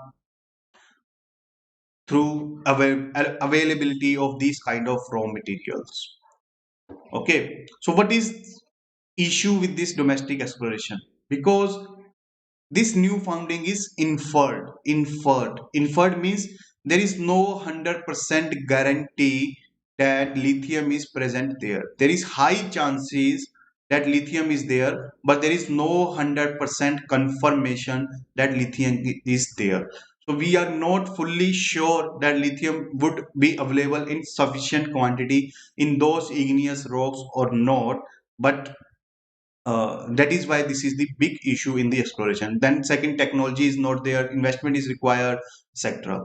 through availability of these kind of raw materials. Okay, so what is issue with this domestic exploration? Because this new founding is inferred means there is no 100% guarantee that lithium is present there. There is high chances that lithium is there, but there is no 100% confirmation that lithium is there. So we are not fully sure that lithium would be available in sufficient quantity in those igneous rocks or not, but that is why this is the big issue in the exploration. Then second, technology is not there, investment is required, etc.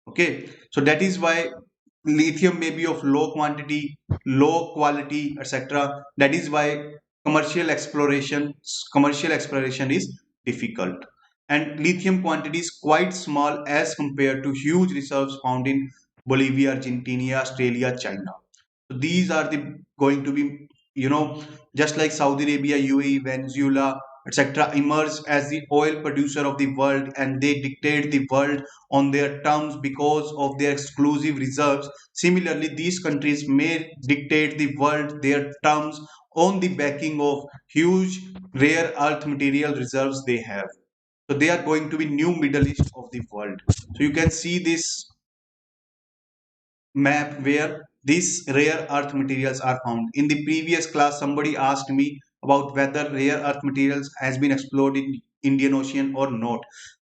Okay, so that is why lithium may be of low quantity, low quality, etc. That is why commercial exploration is difficult. And lithium quantity is quite small as compared to huge reserves found in Bolivia, Argentina, Australia, China. So these are the going to be, you know, just like Saudi Arabia, UAE, Venezuela, etc., emerge as the oil producer of the world, and they dictate the world on their terms because of their exclusive reserves. Similarly, these countries may dictate the world their terms on the backing of huge rare earth material reserves they have. So they are going to be new Middle East of the world. So you can see this map where these rare earth materials are found. In the previous class, somebody asked me about whether rare earth materials has been explored in Indian Ocean or not.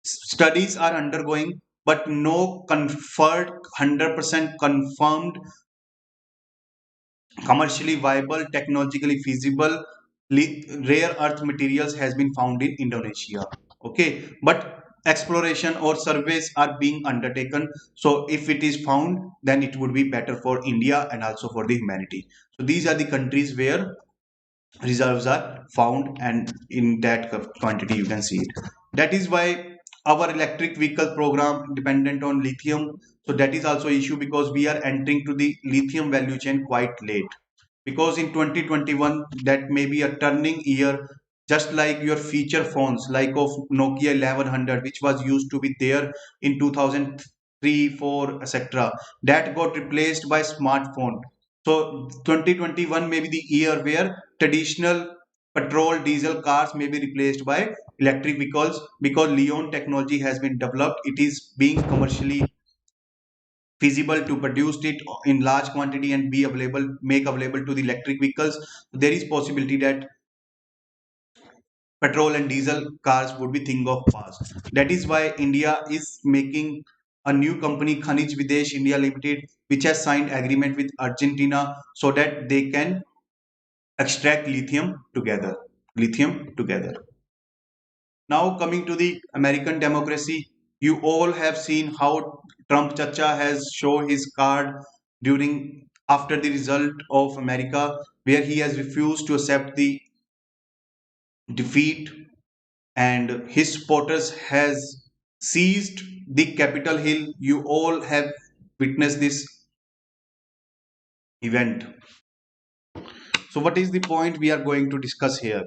Studies are undergoing, but no confirmed 100% confirmed commercially viable, technologically feasible rare earth materials has been found in Indonesia. Okay, but exploration or surveys are being undertaken. So if it is found, then it would be better for India and also for the humanity. So these are the countries where reserves are found, and in that quantity you can see it. That is why our electric vehicle program dependent on lithium. So that is also issue because we are entering to the lithium value chain quite late, because in 2021 that may be a turning year, just like your feature phones like of Nokia 1100, which was used to be there in 2003, 4, etc., that got replaced by smartphone. So 2021 may be the year where traditional petrol diesel cars may be replaced by electric vehicles, because Leon technology has been developed. It is being commercially feasible to produce it in large quantity and be available, make available to the electric vehicles. There is possibility that petrol and diesel cars would be thing of past. That is why India is making a new company, Khanij Videsh India Limited, which has signed agreement with Argentina so that they can extract lithium together. Now coming to the American democracy, you all have seen how Trump Chacha has shown his card during after the result of America, where he has refused to accept the defeat, and his supporters has seized the Capitol Hill. You all have witnessed this event. So what is the point we are going to discuss here?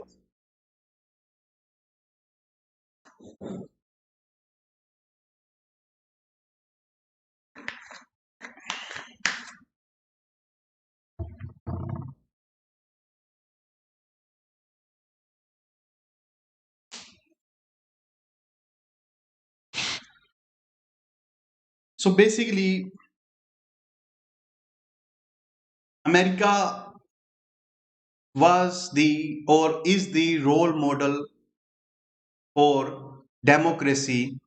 So basically, America was the or is the role model for democracy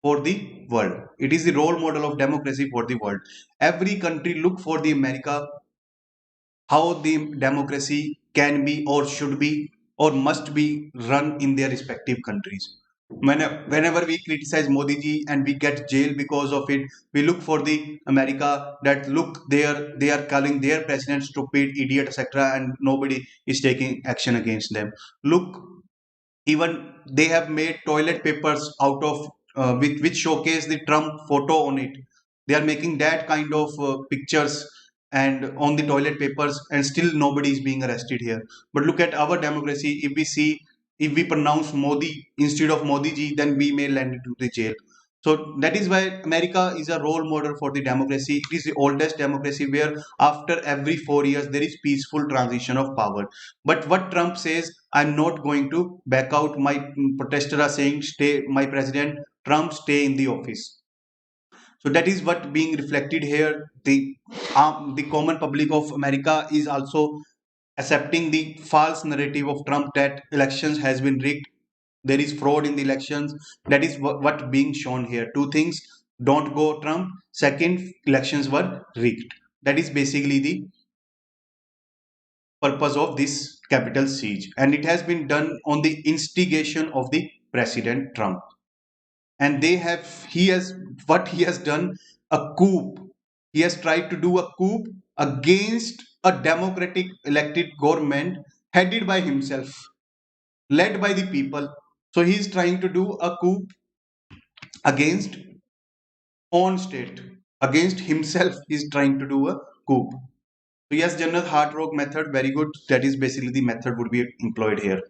for the world. It is the role model of democracy for the world. Every country look for the America, how the democracy can be or should be or must be run in their respective countries. Whenever we criticize Modi ji and we get jail because of it, we look for the America that look there they are calling their president stupid, idiot, etc. and nobody is taking action against them. Look, even they have made toilet papers out of which showcase the Trump photo on it. They are making that kind of pictures and on the toilet papers, and still nobody is being arrested here. But look at our democracy. If we see, if we pronounce Modi instead of Modi ji, then we may land into the jail. So that is why America is a role model for the democracy. It is the oldest democracy where after every 4 years there is peaceful transition of power. But what Trump says, I'm not going to back out. My protesters are saying, stay, my president, Trump, stay in the office. So that is what being reflected here. The common public of America is also accepting the false narrative of Trump that elections has been rigged. There is fraud in the elections. That is what being shown here. Two things: don't go Trump. Second, elections were rigged. That is basically the purpose of this capital siege, and it has been done on the instigation of the President Trump. And he has what he has done, a coup. He has tried to do a coup against a democratic elected government headed by himself, led by the people. So he is trying to do a coup against own state, against himself. He is trying to do a coup. So yes, general hard rock method, very good. That is basically the method would be employed here.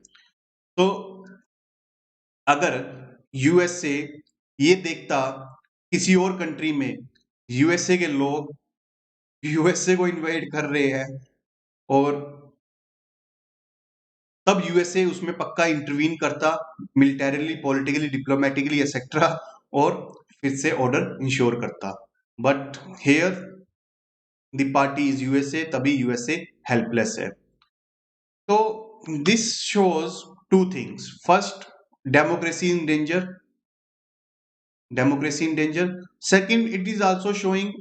तो अगर USA ये देखता किसी और country में USA के लोग USA को इन्वाइट कर रहे हैं, और तब यूएसए उसमें पक्का इंटरवीन करता, मिलिटरीली, पॉलिटिकली, डिप्लोमेटिकली एक्सेट्रा, और फिर से ऑर्डर इंश्योर करता. But here the party is USA, तभी यूएसए हेल्पलेस है. तो this shows two things. First, democracy in danger. Democracy in danger. Second, it is also showing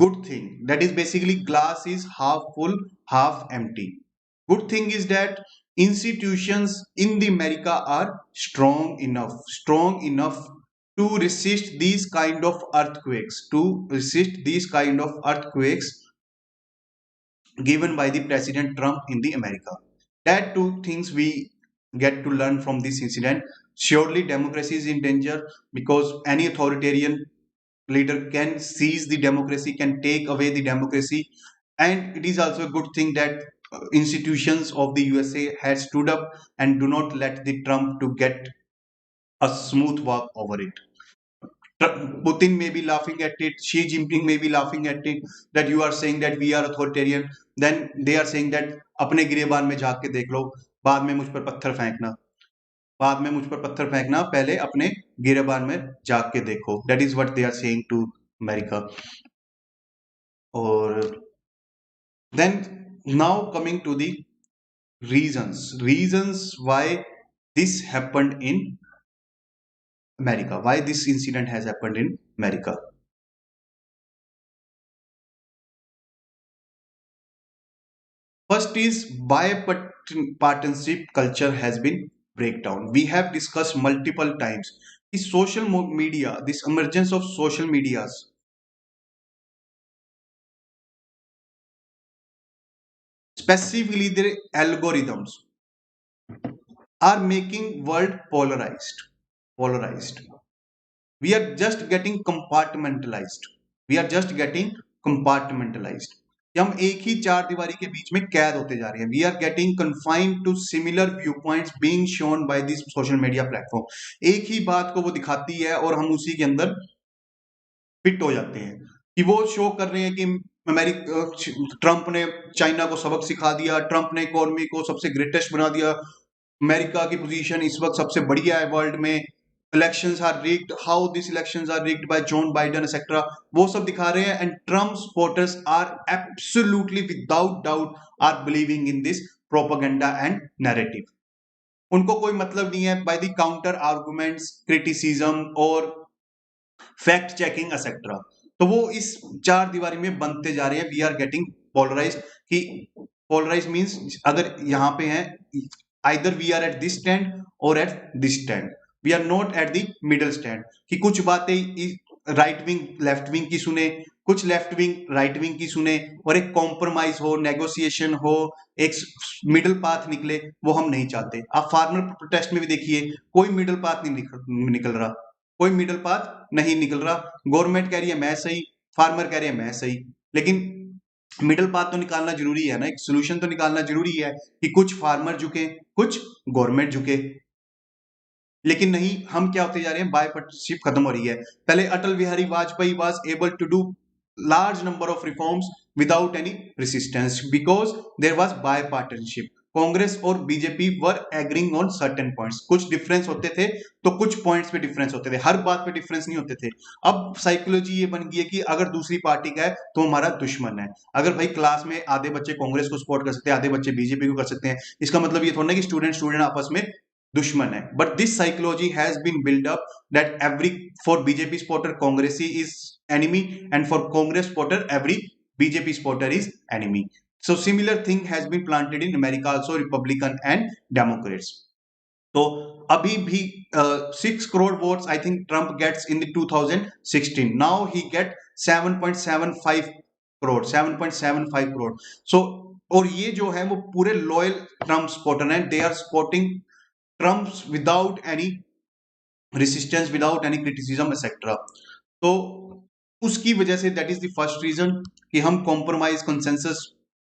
good thing, that is basically glass is half full, half empty. Good thing is that institutions in the America are strong enough to resist these kind of earthquakes, given by the President Trump in the America. That two things we get to learn from this incident. Surely democracy is in danger because any authoritarian leader can seize the democracy, can take away the democracy. And it is also a good thing that institutions of the USA had stood up and do not let the Trump to get a smooth walk over it. Putin may be laughing at it, Xi Jinping may be laughing at it, that you are saying that we are authoritarian. Then they are saying that अपने गिरेबान में जाके देख लो, बाद में मुझ पर पत्थर फेंकना, पहले अपने गिरेबान में जाके देखो. That is what they are saying to America. और then now coming to the reasons why this happened in America, why this incident has happened in America. First is bipartisanship culture has been breakdown. We have discussed multiple times the social media, this emergence of social medias specifically their algorithms, are making world polarized. We are just getting compartmentalized. We are just getting compartmentalized. कि हम एक ही चार दीवारी के बीच में कैद होते जा रहे हैं. We are getting confined to similar viewpoints being shown by this social media platform. एक ही बात को वो दिखाती है और हम उसी के अंदर फिट हो जाते हैं कि वो शो कर रहे हैं कि अमेरिका, ट्रंप ने चाइना को सबक सिखा दिया, ट्रंप ने इकोनॉमी को सबसे ग्रेटेस्ट बना दिया, अमेरिका की पोजीशन इस वक्त सबसे बढ़िया है वर्ल्ड में, elections are rigged, how this elections are rigged by John Biden etcetera, वो सब दिखा रहे हैं. And Trump supporters are absolutely without doubt are believing in this propaganda and narrative. उनको कोई मतलब नहीं है by the counter arguments, criticism और फैक्ट चेकिंग एक्सेट्रा. तो वो इस चार दीवारी में बनते जा रहे हैं. We are getting polarise. कि पोलराइज मींस अगर यहाँ पे हैं, either we are at this stand और at this stand, we are not at the middle stand. कि कुछ बातें राइट विंग लेफ्ट विंग की सुने, कुछ लेफ्ट विंग राइट विंग की सुने, और एक कॉम्प्रोमाइज हो, नेगोशिएशन हो, एक मिडिल पाथ निकले, वो हम नहीं चाहते. आप फार्मर प्रोटेस्ट में भी देखिए, कोई मिडिल पाथ नहीं निकल रहा, कोई मिडिल पाथ नहीं निकल रहा. गवर्नमेंट कह रही है मैं सही, फार्मर कह रहे हैं मैं सही, लेकिन मिडिल पाथ तो निकालना जरूरी है ना, एक सोल्यूशन तो निकालना जरूरी है कि कुछ फार्मर झुके, कुछ गवर्नमेंट झुके. लेकिन नहीं, हम क्या होते जा रहे हैं, बायपार्टनरशिप खत्म हो रही है. पहले Atal Bihari Vajpayee was able to do large number of reforms without any resistance because there was bipartisanship. Congress और BJP were agreeing on certain points. कुछ डिफरेंस होते थे तो कुछ पॉइंट्स पे डिफरेंस होते थे, हर बात पे डिफरेंस नहीं होते थे. अब साइकोलॉजी ये बन गई है कि अगर दूसरी पार्टी का है तो हमारा दुश्मन है. अगर भाई क्लास में आधे बच्चे कांग्रेस को सपोर्ट कर सकते हैं, आधे बच्चे बीजेपी को कर सकते हैं, इसका मतलब ये थोड़ा ना कि स्टूडेंट आपस में दुश्मन है. But this psychology has been build up that every for BJP supporter कांग्रेसी is enemy, and for Congress supporter every BJP supporter is enemy. So similar thing has been planted in America also, Republican and Democrats. तो अभी भी 6 crore votes I think Trump gets in the 2016. Now he get 7.75 crore, 7.75 crore. So और ये जो है वो पूरे loyal Trump supporter हैं. They are supporting Trump without any resistance, without any criticism etcetera. तो उसकी वजह से that is the first reason कि हम कॉम्प्रोमाइज कंसेंसस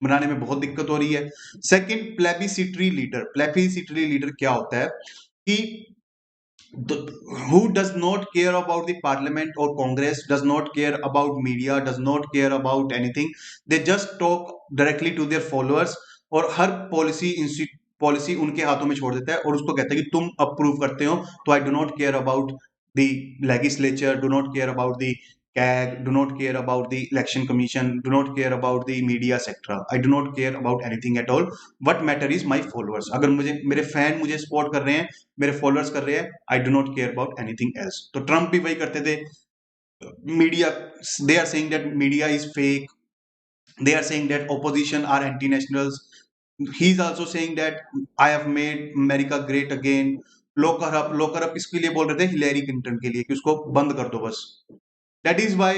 बनाने में बहुत दिक्कत हो रही है. Second, plebiscitary leader. Plebiscitary leader क्या होता है कि who does not care about the parliament or congress, does not care about media, does not care about anything. They just talk directly to their followers और हर policy उनके हाथों में छोड़ देता है और उसको कहता है कि तुम अप्रूव करते हो तो आई do not care about the legislature, do not care about the CAG, do not care about the election commission, do not care about the media sector, I do not care about anything at all. What matter is my followers. अगर मुझे मेरे fan मुझे support कर रहे हैं, मेरे followers कर रहे हैं, I do not care about anything else. तो ट्रम्प भी वही करते थे. Media, they are saying that media is fake, they are saying that opposition are anti-nationals. He is also saying that I have made America great again. Locker up किसके लिए बोल रहे थे? हिलेरी क्लिंटन के लिए, कि उसको बंद कर दो बस. That is why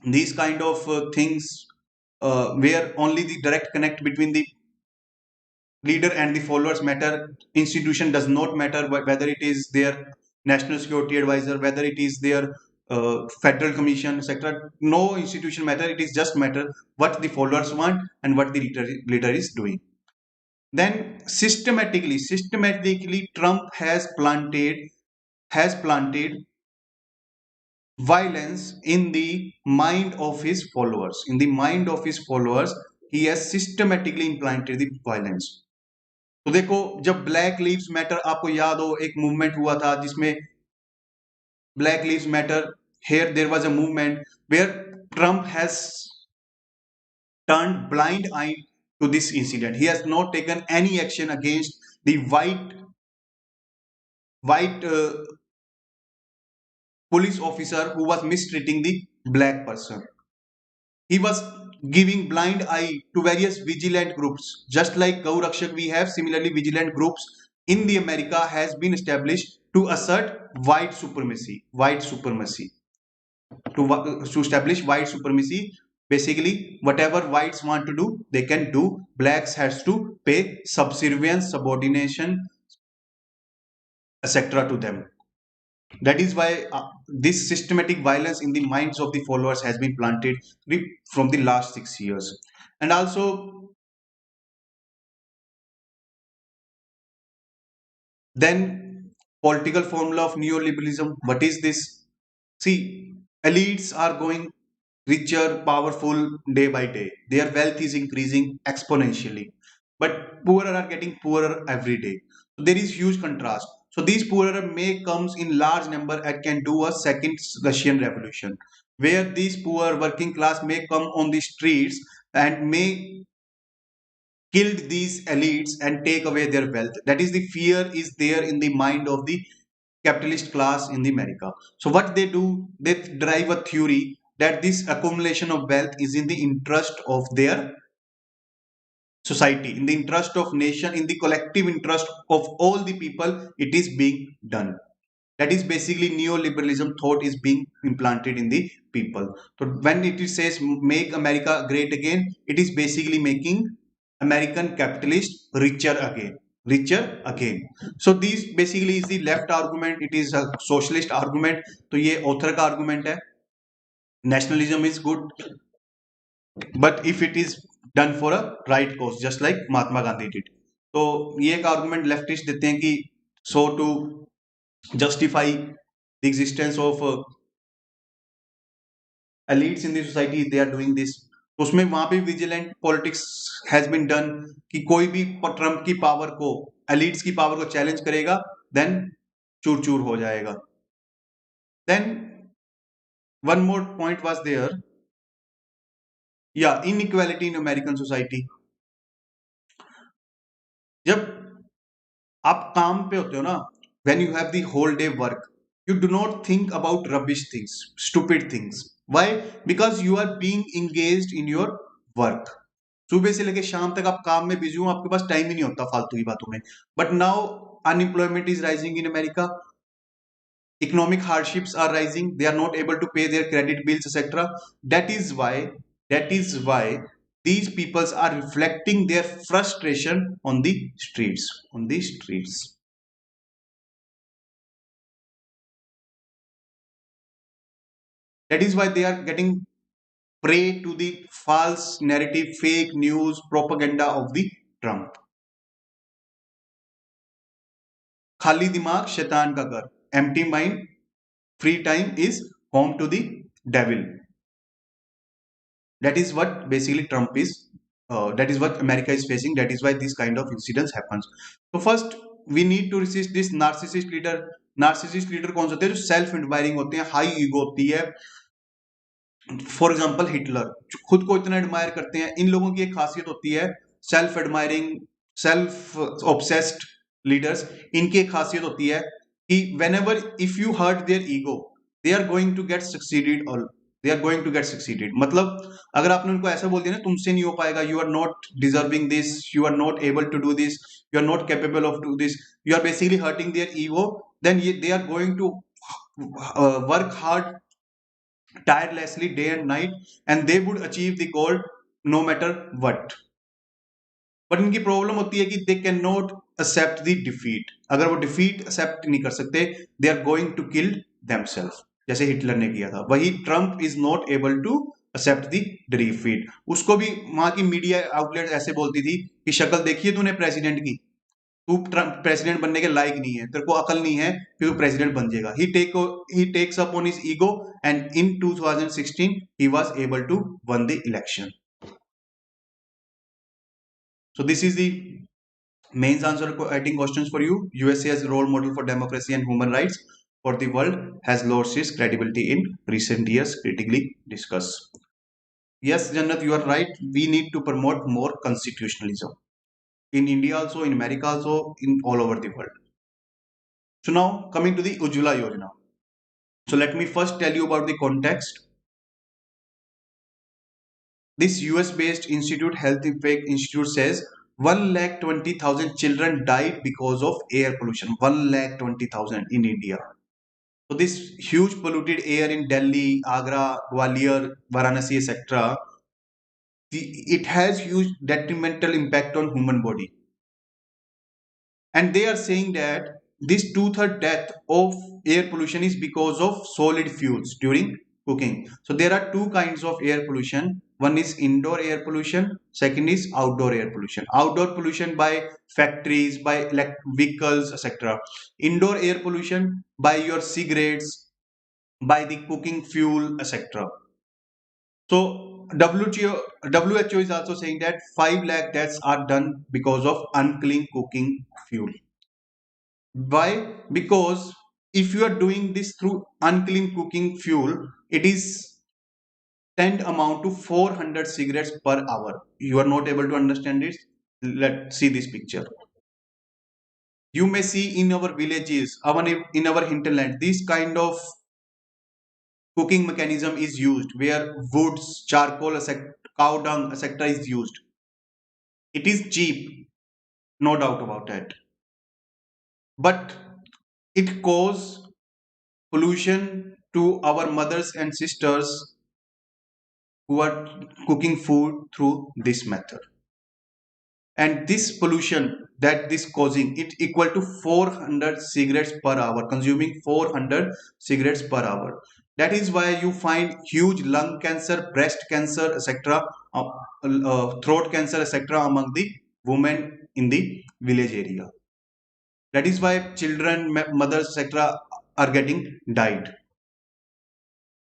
these kind of things where only the direct connect between the leader and the followers matter. Institution does not matter, whether it is their national security advisor, whether it is their federal commission, etc. No institution matter. It is just matter what the followers want and what the leader is doing. Then systematically Trump has planted violence in the mind of his followers. In the mind of his followers, he has systematically implanted the violence. तो देखो, जब black leaves matter, आपको याद हो एक movement हुआ था जिसमें black leaves matter, here there was a movement where Trump has turned blind eye to this incident. He has not taken any action against the white police officer who was mistreating the black person. He was giving blind eye to various vigilant groups. Just like Gau Rakshak we have, similarly vigilant groups in the America has been established to assert white supremacy. To establish white supremacy Basically, whatever whites want to do, they can do. Blacks has to pay subservience, subordination, etc. to them. That is why this systematic violence in the minds of the followers has been planted from the last 6 years. And also, then political formula of neoliberalism. What is this? See, elites are going richer, powerful day by day. Their wealth is increasing exponentially, but poorer are getting poorer every day. So there is huge contrast. So these poorer may comes in large number and can do a second Russian revolution, where these poor working class may come on the streets and may kill these elites and take away their wealth. That is the fear is there in the mind of the capitalist class in the America. So what they do, they drive a theory that this accumulation of wealth is in the interest of their society, in the interest of nation, in the collective interest of all the people. It is being done. That is basically neoliberalism thought is being implanted in the people. So when it says make America great again, it is basically making American capitalists richer again. So this basically is the left argument. It is a socialist argument. तो ये author का argument है. Nationalism is good, but if it is done for a right cause, just like Mahatma Gandhi did. तो ये एक argument leftist देते हैं कि so to justify the existence of elites in the society, they are doing this. तो उसमें वहां पे vigilant politics has been done कि कोई भी ट्रम्प की पावर को, एलिट्स की पावर को चैलेंज करेगा, देन चूर चूर हो जाएगा. Then one more point was there, या इनइक्वालिटी इन अमेरिकन सोसाइटी. जब आप काम पे होते हो ना, when you have the whole day work, you do not think about rubbish things, stupid things. Why? Because you are being engaged in your work. सुबह से लेके शाम तक आप काम में बिजी हो, आपके पास टाइम ही नहीं होता फालतू की बातों में. But now unemployment is rising in America, economic hardships are rising, they are not able to pay their credit bills, etc. That is why these peoples are reflecting their frustration on the streets. That is why they are getting prey to the false narrative, fake news, propaganda of the Trump. खाली दिमाग शैतान का घर, empty mind, free time is home to the devil. That is what basically Trump is. That is what America is facing. That is why this kind of incidents happens. So first we need to resist this narcissist leader. Narcissist leader कौन से होते हैं? जो self admiring होते हैं, high ego होती है. For example Hitler, खुद को इतना एडमायर करते हैं. इन लोगों की एक खासियत होती है self admiring, self obsessed leaders. इनकी एक खासियत होती है कि whenever if you hurt their ego, they are going to get succeeded, और they are going to get succeeded. मतलब अगर आपने उनको ऐसा बोल दिया ना तुमसे नहीं हो पाएगा, you are not deserving this, you are not able to do this, you are not capable of do this, you are basically hurting their ego, then they are going to work hard tirelessly day and night, and they would achieve the goal no matter what. But इनकी problem होती है कि they can not accept the defeat. अगर वो defeat accept नहीं कर सकते, they are going to kill themselves, जैसे हिटलर ने किया था. वही Trump is not able to accept the defeat. उसको भी वहां की मीडिया आउटलेट ऐसे बोलती थी कि शक्ल देखिए तूने प्रेसिडेंट की, तू प्रेसिडेंट बनने के लायक नहीं है, तेरे को अकल नहीं है कि तू प्रेसिडेंट बन जाएगा. He takes up on his ego, and in 2016 he was able to win the election. So this is the main answer writing questions for you. USA as role model for democracy and human rights for the world has lost its credibility in recent years. Critically discuss. Yes, Jannat, you are right. We need to promote more constitutionalism in India also, in America also, in all over the world. So now coming to the Ujjwala Yojana. So let me first tell you about the context. This US-based institute, Health Impact Institute, says 1,20,000 children died because of air pollution. 1,20,000 in India. So this huge polluted air in Delhi, Agra, Gwalior, Varanasi, etc. it has huge detrimental impact on human body. And they are saying that this two-third death of air pollution is because of solid fuels during cooking. So there are two kinds of air pollution. One is indoor air pollution, second is outdoor air pollution. Outdoor pollution by factories, by vehicles, etc. Indoor air pollution by your cigarettes, by the cooking fuel, etc. So WHO is also saying that 5 lakh deaths are done because of unclean cooking fuel. Why? Because if you are doing this through unclean cooking fuel, it is tend amount to 400 cigarettes per hour. You are not able to understand it. Let's see this picture. You may see in our villages, in our hinterland, this kind of cooking mechanism is used where woods, charcoal, cow dung, etc. is used. It is cheap, no doubt about that. But it causes pollution to our mothers and sisters who are cooking food through this method. And this pollution that this causing it equal to 400 cigarettes per hour, consuming 400 cigarettes per hour. That is why you find huge lung cancer, breast cancer, etc., throat cancer, etc., among the women in the village area. That is why children, mothers, etc., are getting died.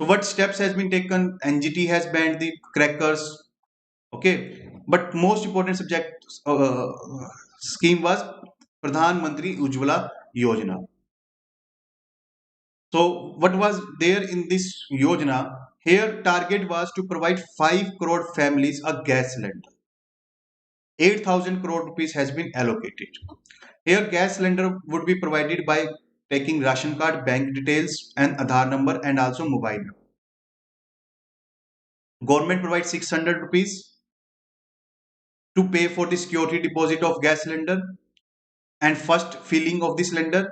So what steps has been taken? NGT has banned the crackers. Okay, but most important subject scheme was Pradhan Mantri Ujjwala Yojana. So what was there in this Yojana? Here target was to provide 5 crore families a gas cylinder. 8,000 crore rupees has been allocated. Here gas cylinder would be provided by taking ration card, bank details and Aadhaar number and also mobile number. Government provides 600 rupees to pay for the security deposit of gas cylinder and first filling of the cylinder,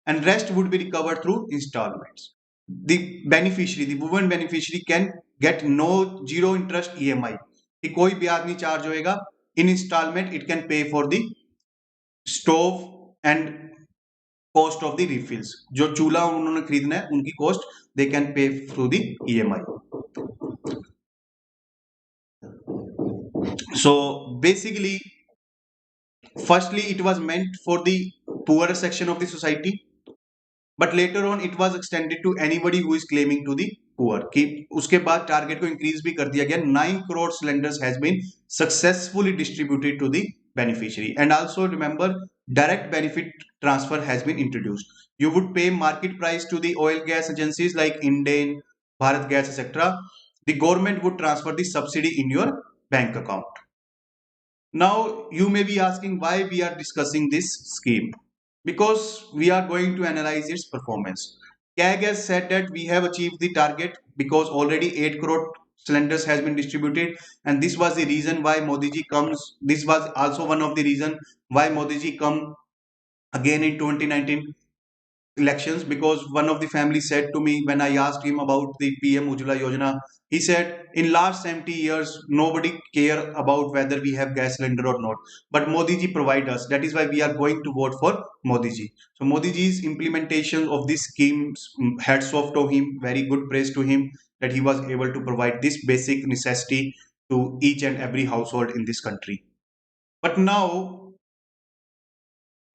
and rest would be recovered through installments. The woman beneficiary can get no zero interest EMI कि कोई ब्याज नहीं charge होएगा. In installment it can pay for the stove and cost of the refills. जो चूल्हा उन्होंने खरीदना है उनकी cost they can pay through the EMI. So basically, firstly it was meant for the poorer section of the society, but later on it was extended to anybody who is claiming to the poor. कि उसके बाद target को increase भी कर दिया गया. 9 crore cylinders has been successfully distributed to the beneficiary. And also remember, direct benefit transfer has been introduced. You would pay market price to the oil gas agencies like Indian, Bharat Gas, etc. The government would transfer the subsidy in your bank account. Now you may be asking why we are discussing this scheme. Because we are going to analyze its performance. CAG has said that we have achieved the target because already 8 crore cylinders has been distributed, and this was the reason why Modi ji comes. This was also one of the reason why Modi ji come again in 2019 elections, because one of the family said to me when I asked him about the PM Ujjwala Yojana, he said in last 70 years nobody care about whether we have gas cylinder or not, but Modi ji provide us. That is why we are going to vote for Modi ji. So Modi ji's implementation of this schemes, hats off to him, very good praise to him that he was able to provide this basic necessity to each and every household in this country. But now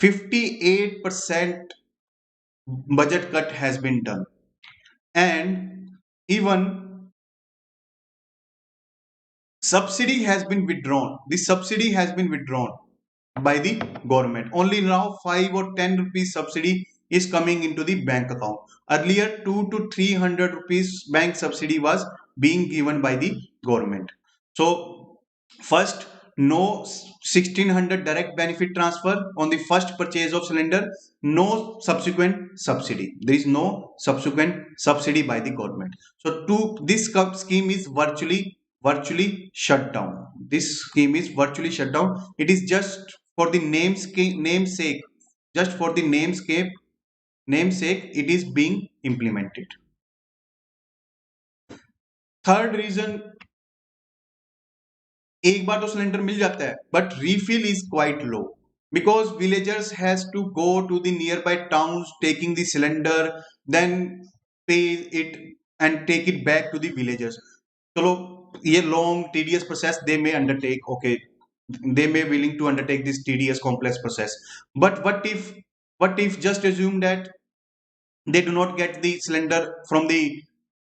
58% budget cut has been done, and even subsidy has been withdrawn. The subsidy has been withdrawn by the government. Only now 5 or 10 rupees subsidy is coming into the bank account. Earlier 2 to 300 rupees bank subsidy was being given by the government. So first, no 1600 direct benefit transfer on the first purchase of cylinder, no subsequent subsidy. There is no subsequent subsidy by the government. So this scheme is virtually shut down. This scheme is virtually shut down. It is just for the namesake, just for the namesake it is being implemented. Third reason, एक बार तो cylinder मिल जाता है, but refill is quite low because villagers has to go to the nearby towns taking the cylinder, then pay it and take it back to the villagers. चलो ये long tedious process they may undertake, okay, they may willing to undertake this tedious complex process, but what if just assume that they do not get the cylinder from the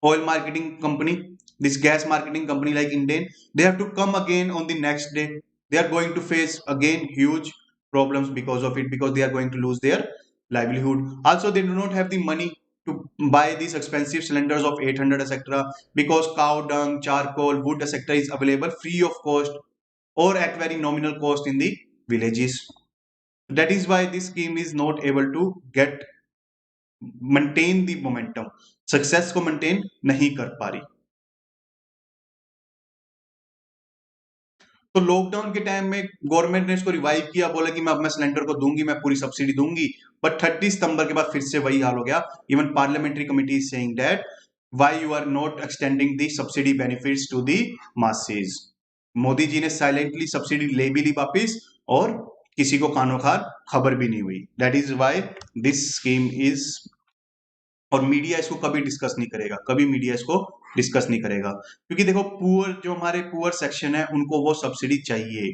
oil marketing company, this gas marketing company like Indian, they have to come again on the next day. They are going to face again huge problems because of it, because they are going to lose their livelihood. Also, they do not have the money to buy these expensive cylinders of 800 etc, because cow dung, charcoal, wood etc is available free of cost or at very nominal cost in the villages. That is why this scheme is not able to get maintain the momentum, success को maintain नहीं कर पा रही। तो lockdown के time में government ने इसको रिवाइव किया, बोला कि मैं अब मैं सिलेंडर को दूंगी, मैं पूरी सब्सिडी दूंगी, बट 30 सितंबर के बाद फिर से वही हाल हो गया। Even parliamentary committee is saying that why you are not extending the subsidy benefits to the masses. Modi ji ने साइलेंटली सब्सिडी ले भी ली वापिस और किसी को कानो खार खबर भी नहीं हुई। That is why this scheme is, और मीडिया इसको कभी डिस्कस नहीं करेगा, कभी मीडिया इसको डिस्कस नहीं करेगा, क्योंकि देखो पुअर जो हमारे पुअर सेक्शन है उनको वो सब्सिडी चाहिए।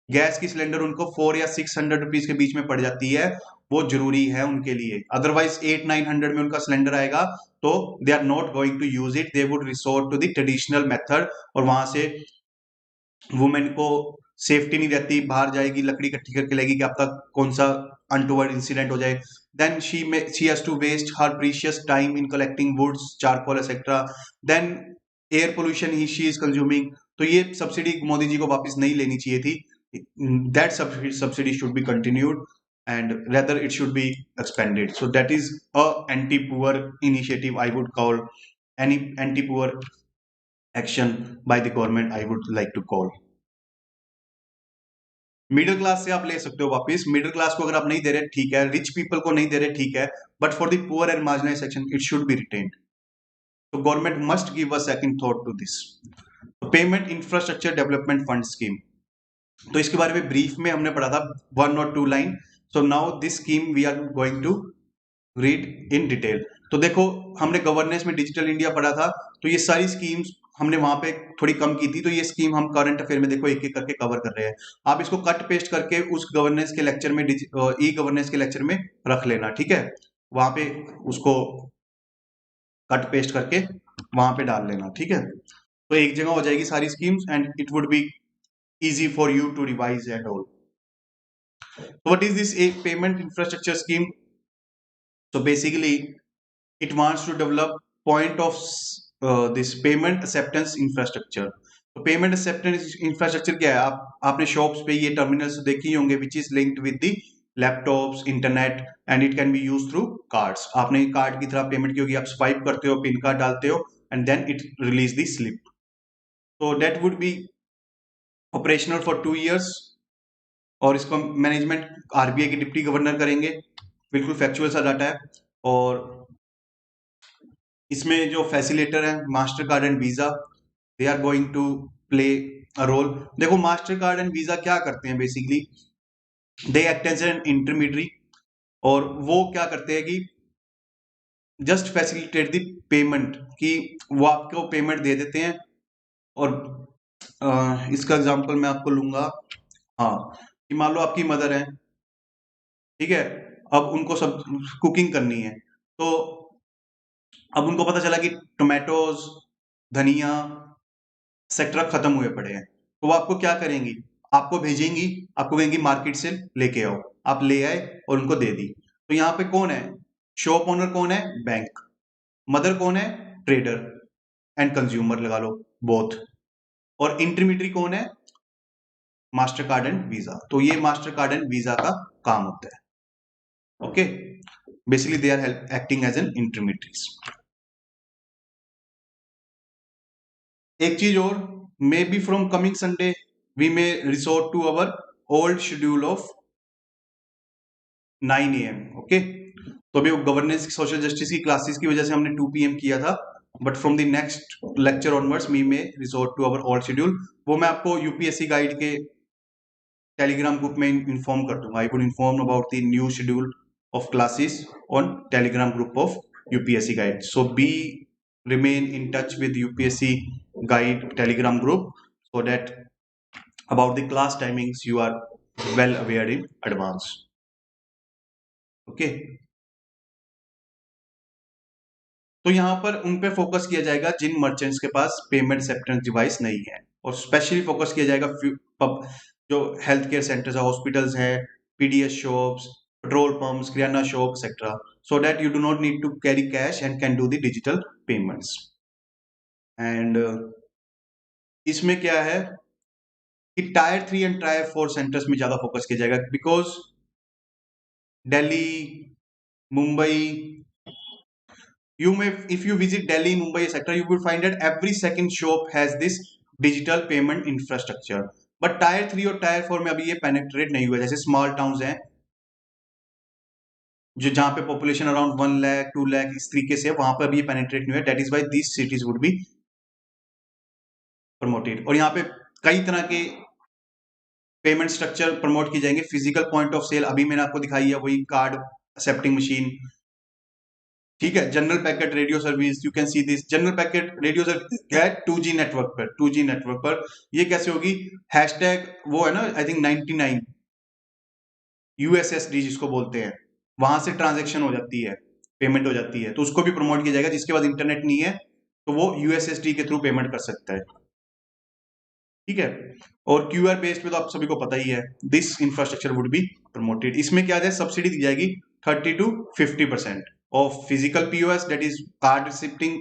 गैस की सिलेंडर उनको 4 या 600 रुपीज के बीच में पड़ जाती है, वो जरूरी है उनके लिए, अदरवाइज 800-900 में उनका सिलेंडर आएगा तो they are not going to use it, they would resort to the traditional method, और वहां से वुमेन को सेफ्टी नहीं रहती, बाहर जाएगी लकड़ी इकट्ठी करके लेगी कि आपका कौन सा अनटूवर्ड इंसिडेंट हो जाए, then she has to waste her precious time in collecting woods, charcoal etc, then air pollution she is consuming। तो ये सब्सिडी मोदी जी को वापस नहीं लेनी चाहिए थी, that subsidy should be continued and rather it should be expanded, so that is a anti poor initiative I would call, any anti poor action by the government I would like to call। Middle class से आप ले सकते हो वापस, middle class को अगर आप नहीं दे रहे ठीक है, रिच पीपल को नहीं दे रहे ठीक है, but for the poor and marginalised section it should be retained. तो government must give a second thought to this. Payment infrastructure development fund scheme, तो इसके बारे में ब्रीफ में हमने पढ़ा था 1 और 2 line, so now this scheme we are going to read in detail. तो देखो हमने गवर्नेंस में डिजिटल इंडिया पढ़ा था, तो ये सारी स्कीम्स हमने वहां पे थोड़ी कम की थी, तो ये स्कीम हम करंट अफेयर में देखो एक एक करके कवर कर रहे हैं। आप इसको कट पेस्ट करके उस गवर्नेंस के लेक्चर में, ई गवर्नेंस के लेक्चर में रख लेना, ठीक है, वहां पे उसको कट पेस्ट करके वहां पे डाल लेना, ठीक है, तो एक जगह हो जाएगी सारी schemes and it would be easy for you to revise and all। So what is this a payment infrastructure scheme? So basically it wants to develop point of this payment acceptance infrastructure। तो payment acceptance infrastructure क्या है, आपने shops पे ये terminals देखे ही होंगे which is linked with the laptops, internet and it can be use through cards. आपने card की तरह पेमेंट की होगी, आप स्वाइप करते हो, पिन कार्ड डालते हो and then it release the slip. तो that would be operational for 2 years, और इसको मैनेजमेंट आरबीआई के डिप्टी गवर्नर करेंगे, बिल्कुल फैक्चुअल सा डाटा है। और इसमें जो फैसिलेटर है master card and Visa, they are going to play a role. देखो मास्टर कार्ड एंड वीजा क्या करते हैं, basically they act as an intermediary, और वो क्या करते हैं कि जस्ट फैसिलिटेट द पेमेंट, कि वो आपको पेमेंट दे देते हैं। और इसका एग्जांपल मैं आपको लूंगा, हाँ, कि मान लो आपकी मदर है, ठीक है, अब उनको सब कुकिंग करनी है, तो अब उनको पता चला कि टोमेटोज, धनिया सेक्टर खत्म हुए पड़े हैं, तो वो आपको क्या करेंगी, आपको भेजेंगी, आपको कहेंगी मार्केट से लेके आओ, आप ले आए और उनको दे दी। तो यहाँ पे कौन है, शॉप ओनर कौन है, बैंक, मदर कौन है, ट्रेडर एंड कंज्यूमर लगा लो बोथ, और इंटरमीडियरी कौन है, मास्टर कार्ड एंड वीजा। तो ये मास्टर कार्ड एंड वीजा का काम होता है, okay, basically they are acting as an intermediaries. एक चीज और, may be from coming Sunday we may resort to our old schedule of 9 AM, okay. तो अभी गवर्नेंस सोशल जस्टिस की क्लासेस की वजह से हमने 2 PM किया था, but from the next lecture onwards we may resort to our old schedule. वो मैं आपको यूपीएससी गाइड के टेलीग्राम ग्रुप में इन्फॉर्म कर दूंगा। I would inform about the new schedule of classes on telegram group of UPSC guide. So be remain in touch with UPSC guide telegram group so that about the class timings you are well aware in advance. Okay. तो यहाँ पर उन पे focus किया जाएगा जिन merchants के पास payment acceptance device नहीं है, और स्पेशली फोकस किया जाएगा जो हेल्थ केयर सेंटर्स है, हॉस्पिटल्स है, PDS shops, petrol pumps, kirana shop etcetera, so that you do not need to carry cash and can do the digital payments. And इसमें क्या है कि टायर 3 एंड टायर 4 सेंटर्स में ज्यादा फोकस किया जाएगा, because Delhi, Mumbai, if you visit Delhi, Mumbai, etc., you will find that every second shop has this digital payment infrastructure. But tyre 3 और tyre 4 में अभी ये पेनिट्रेट नहीं हुआ। जैसे स्मॉल टाउन्स हैं जो जहां पे पॉपुलेशन अराउंड 1 लाख 2 लाख इस तरीके से, वहां पर अभी ये पेनिट्रेट नहीं हुआ। That is why this cities would be promoted. और यहाँ पे कई तरह के पेमेंट स्ट्रक्चर प्रमोट की जाएंगे। फिजिकल पॉइंट ऑफ सेल अभी मैंने आपको दिखाई है, वही कार्ड एक्सेप्टिंग मशीन, ठीक है। General packet radio service, you can see this general packet radio service है 2G नेटवर्क पर, 2G नेटवर्क पर ये कैसे होगी, हैशटैग वो है ना, आई थिंक 99 USSD जिसको बोलते हैं, वहां से ट्रांजेक्शन हो जाती है, पेमेंट हो जाती है, तो उसको भी प्रमोट किया जाएगा। जिसके पास इंटरनेट नहीं है तो वो USSD के थ्रू पेमेंट कर सकता है, ठीक है। और QR बेस्ड पे तो आप सभी को पता ही है, this infrastructure would be promoted. इसमें क्या है, सब्सिडी दी जाएगी 30 to 50% of physical POS, that is card receipting,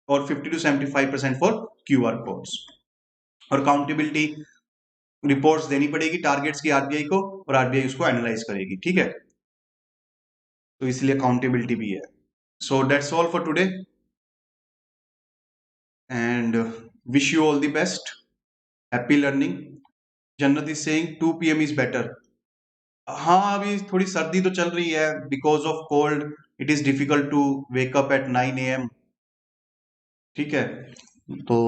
और 50 to 75% फॉर QR कोड्स। और अकाउंटेबिलिटी रिपोर्ट्स देनी पड़ेगी टारगेट्स की RBI को, और RBI उसको एनालाइज करेगी, ठीक है। तो इसलिए अकाउंटेबिलिटी भी है। So that's all for today and wish you all the best, happy learning. Jannat is saying 2 PM is better. हाँ, अभी थोड़ी सर्दी तो चल रही है, because of cold it is difficult to wake up at 9 AM, ठीक है। तो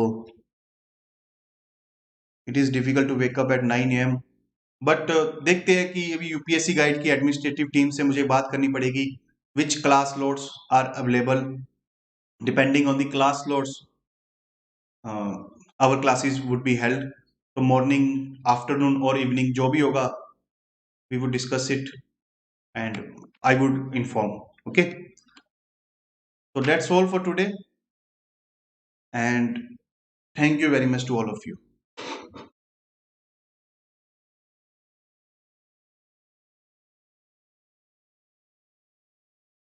it is difficult to wake up at 9 AM, but देखते हैं कि अभी UPSC गाइड की एडमिनिस्ट्रेटिव टीम से मुझे बात करनी पड़ेगी, which class loads are available, depending on the class loads our classes would be held. तो मॉर्निंग, आफ्टरनून और इवनिंग जो भी होगा, we would discuss it and I would inform. Okay, so that's all for today, and thank you very much to all of you.